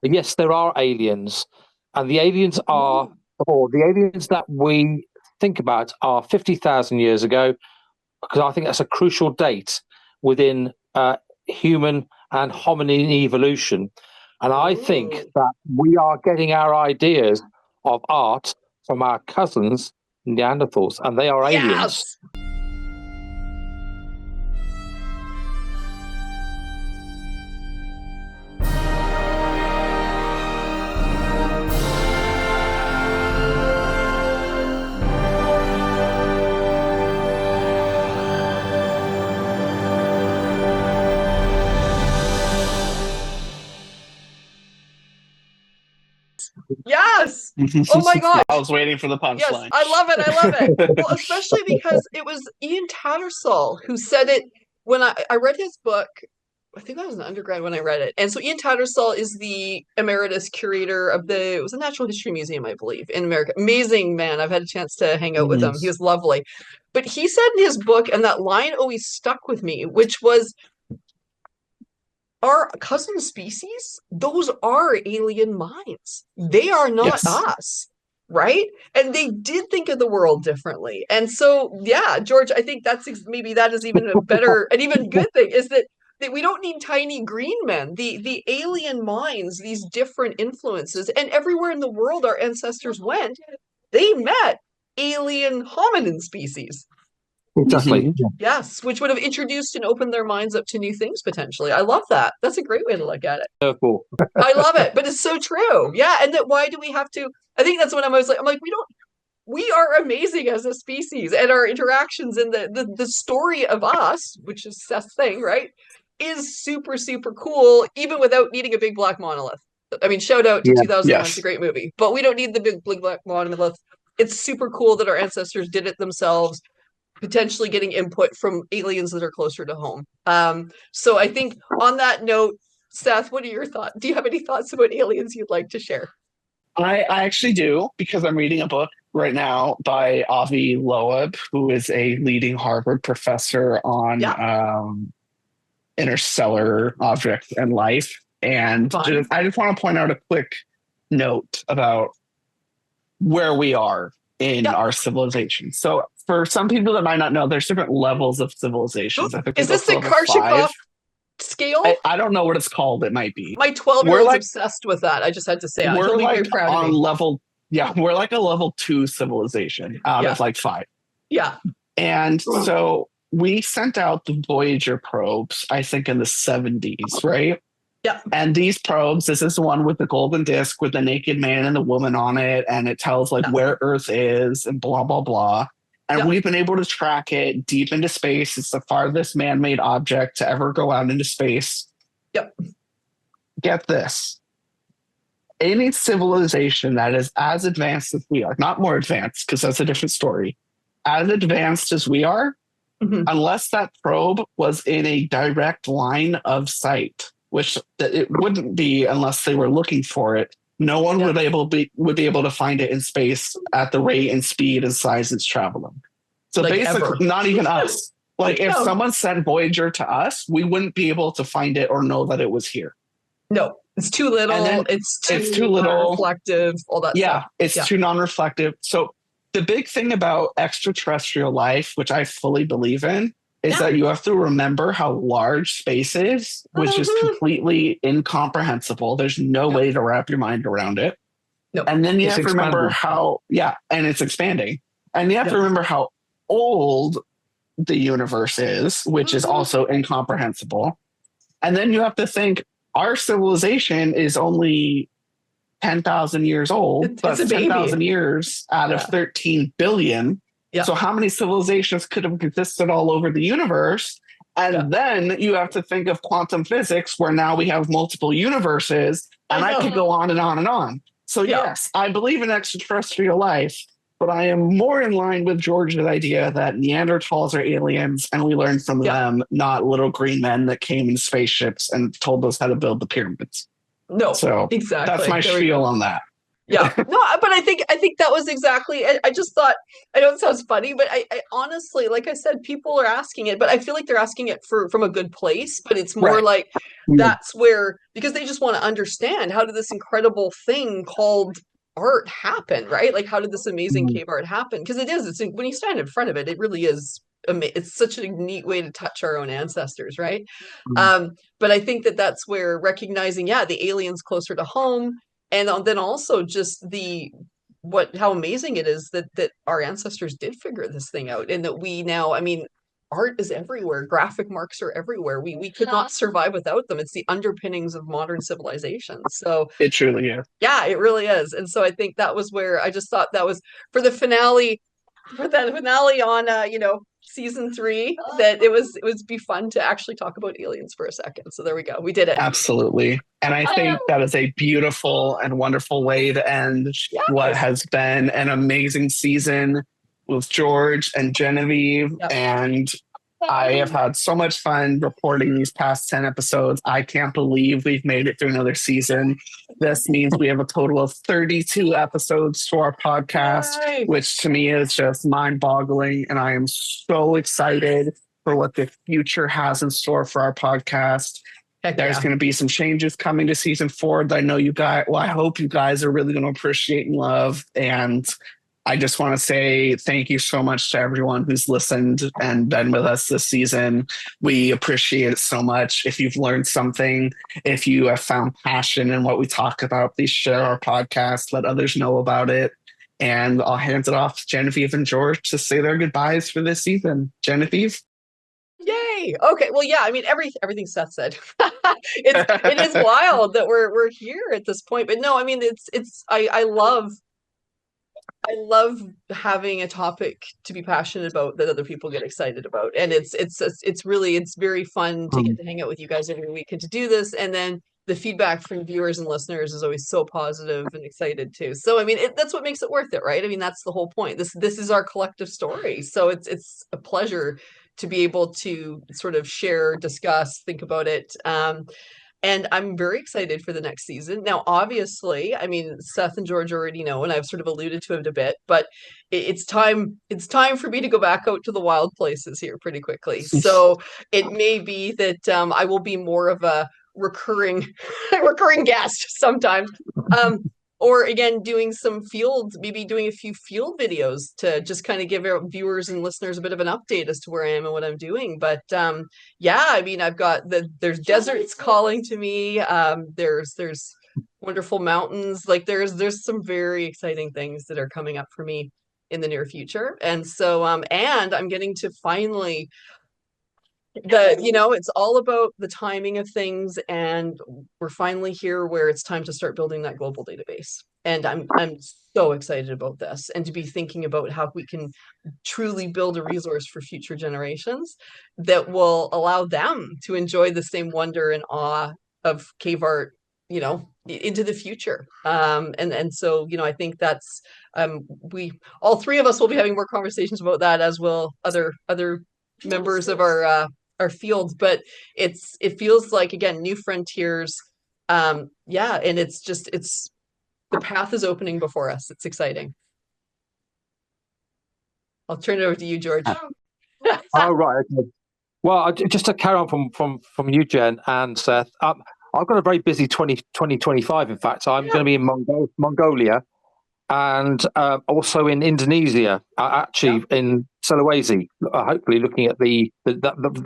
yes, there are aliens, and the aliens are, or the aliens that we think about are 50,000 years ago, because I think that's a crucial date within human and hominin evolution. And I think that we are getting our ideas of art from our cousins, Neanderthals, and they are aliens. Yes. Oh my gosh. I was waiting for the punchline. Yes, I love it. I love it. Well, especially because it was Ian Tattersall who said it when I read his book. I think I was an undergrad when I read it. And so Ian Tattersall is the emeritus curator of it was a Natural History Museum, I believe, in America. Amazing man. I've had a chance to hang out with him. He was lovely. But he said in his book, and that line always stuck with me, which was, our cousin species, those are alien minds. They are not us, right? And they did think of the world differently. And so, yeah, George, I think maybe that is even an even good thing, is that we don't need tiny green men. The alien minds, these different influences, and everywhere in the world our ancestors went, they met alien hominin species. Exactly. Yes, which would have introduced and opened their minds up to new things potentially. I love that. That's a great way to look at it. I love it, but it's so true. Yeah, and that why do we have to? I think that's what I'm like, we are amazing as a species, and our interactions and the story of us, which is Seth's thing, right, is super, super cool, even without needing a big black monolith. I mean, shout out to 2001, it's a great movie, but we don't need the big black monolith. It's super cool that our ancestors did it themselves, potentially getting input from aliens that are closer to home. So I think on that note, Seth, what are your thoughts? Do you have any thoughts about aliens you'd like to share? I actually do, because I'm reading a book right now by Avi Loeb, who is a leading Harvard professor on interstellar objects and life. And I just want to point out a quick note about where we are in our civilization. So for some people that might not know, there's different levels of civilizations. I think is this the Karshikov scale? I don't know what it's called. It might be. My 12-year-old's obsessed with that. I just had to say, we're like very proud of me. level. Yeah, we're like a level 2 civilization out of like 5. Yeah. And so we sent out the Voyager probes, I think in the 70s, right? Yeah. And these probes, this is the one with the golden disc with the naked man and the woman on it, and it tells like where Earth is and blah, blah, blah. And Yep. we've been able to track it deep into space. It's the farthest man-made object to ever go out into space. Yep. Get this. Any civilization that is as advanced as we are, not more advanced, because that's a different story, as advanced as we are, unless that probe was in a direct line of sight, which it wouldn't be unless they were looking for it, no one would be able to find it in space at the rate and speed and size it's traveling. So Like basically, ever. not even us. Like if No. someone sent Voyager to us, we wouldn't be able to find it or know that it was here. No, it's too little. And then It's it's too too little. reflective. All that stuff. It's too non-reflective. So the big thing about extraterrestrial life, which I fully believe in, is that you have to remember how large space is, which is completely incomprehensible. There's no way to wrap your mind around it. No. And then you It's have to remember expanding. and it's expanding. And you have to remember how old the universe is, which is also incomprehensible. And then you have to think our civilization is only 10,000 years old, but 10,000 years out of 13 billion. Yeah. So how many civilizations could have existed all over the universe? And then you have to think of quantum physics, where now we have multiple universes, and I could go on and on and on. So yes, I believe in extraterrestrial life, but I am more in line with George's idea that Neanderthals are aliens and we learned from them, not little green men that came in spaceships and told us how to build the pyramids. No, so exactly. That's my spiel on that. Yeah, no, but I think that was exactly. I just thought, I know it sounds funny, but I honestly, like I said, people are asking it, but I feel like they're asking it from a good place. But it's more like that's where, because they just want to understand, how did this incredible thing called art happen, right? Like, how did this amazing cave art happen? Because it's when you stand in front of it, it really is. It's such a neat way to touch our own ancestors, right? But I think that's where recognizing, the aliens closer to home. And then also just how amazing it is that our ancestors did figure this thing out, and that we now, I mean, art is everywhere. Graphic marks are everywhere. We could not survive without them. It's the underpinnings of modern civilization. So it truly is. Yeah, it really is. And so I think that was where I just thought that was for the finale, on season 3, that it would be fun to actually talk about aliens for a second. So there we go. We did it. Absolutely. And I think that is a beautiful and wonderful way to end what has been an amazing season with George and Genevieve. And I have had so much fun reporting these past 10 episodes. I can't believe we've made it through another season. This means we have a total of 32 episodes to our podcast, which to me is just mind-boggling. And I am so excited for what the future has in store for our podcast. There's going to be some changes coming to season 4 that I know you guys, I hope you guys are really going to appreciate and love. And I just want to say thank you so much to everyone who's listened and been with us this season. We appreciate it so much. If you've learned something, if you have found passion in what we talk about, please share our podcast, let others know about it. And I'll hand it off to Genevieve and George to say their goodbyes for this season. Genevieve? Yay! Okay, well, I mean, everything Seth said. It is wild that we're here at this point, but no, I mean, I love having a topic to be passionate about that other people get excited about, and it's very fun to get to hang out with you guys every week and to do this, and then the feedback from viewers and listeners is always so positive and excited too. So I mean, that's what makes it worth it, right? I mean, that's the whole point. This is our collective story, so it's a pleasure to be able to sort of share, discuss, think about it. And I'm very excited for the next season. Now, obviously, I mean, Seth and George already know, and I've sort of alluded to it a bit, but it's time for me to go back out to the wild places here pretty quickly. So it may be that I will be more of a recurring guest sometimes. Or again, maybe doing a few field videos to just kind of give our viewers and listeners a bit of an update as to where I am and what I'm doing. But I mean, I've got there's deserts calling to me. There's wonderful mountains. Like there's some very exciting things that are coming up for me in the near future. And so and I'm getting to finally It's all about the timing of things, and we're finally here where it's time to start building that global database. And I'm so excited about this, and to be thinking about how we can truly build a resource for future generations that will allow them to enjoy the same wonder and awe of cave art, into the future. And so, I think that's we all three of us will be having more conversations about that, as will other members of our field. But it feels like, again, new frontiers. And it's the path is opening before us. It's exciting. I'll turn it over to you, George. Oh, right. Okay. Well, just to carry on from you, Jen and Seth, I've got a very busy 2025. In fact, I'm going to be in Mongolia and also in Indonesia, actually in Sulawesi, hopefully looking at the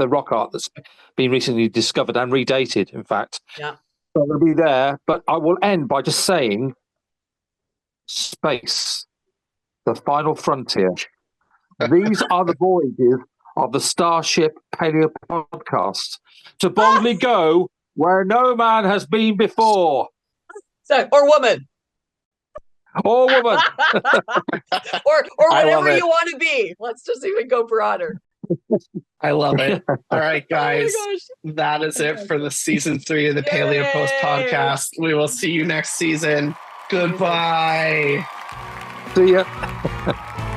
rock art that's been recently discovered and redated, in fact. Yeah. So I'm going to be there, but I will end by just saying space, the final frontier. These are the voyages of the Starship Paleo podcast, to boldly go where no man has been before. Or woman. Or woman. or whatever you want to be. Let's just even go broader. I love it. All right, guys. Oh that is it for the season 3 of the Paleo Post podcast. We will see you next season. Goodbye. See ya.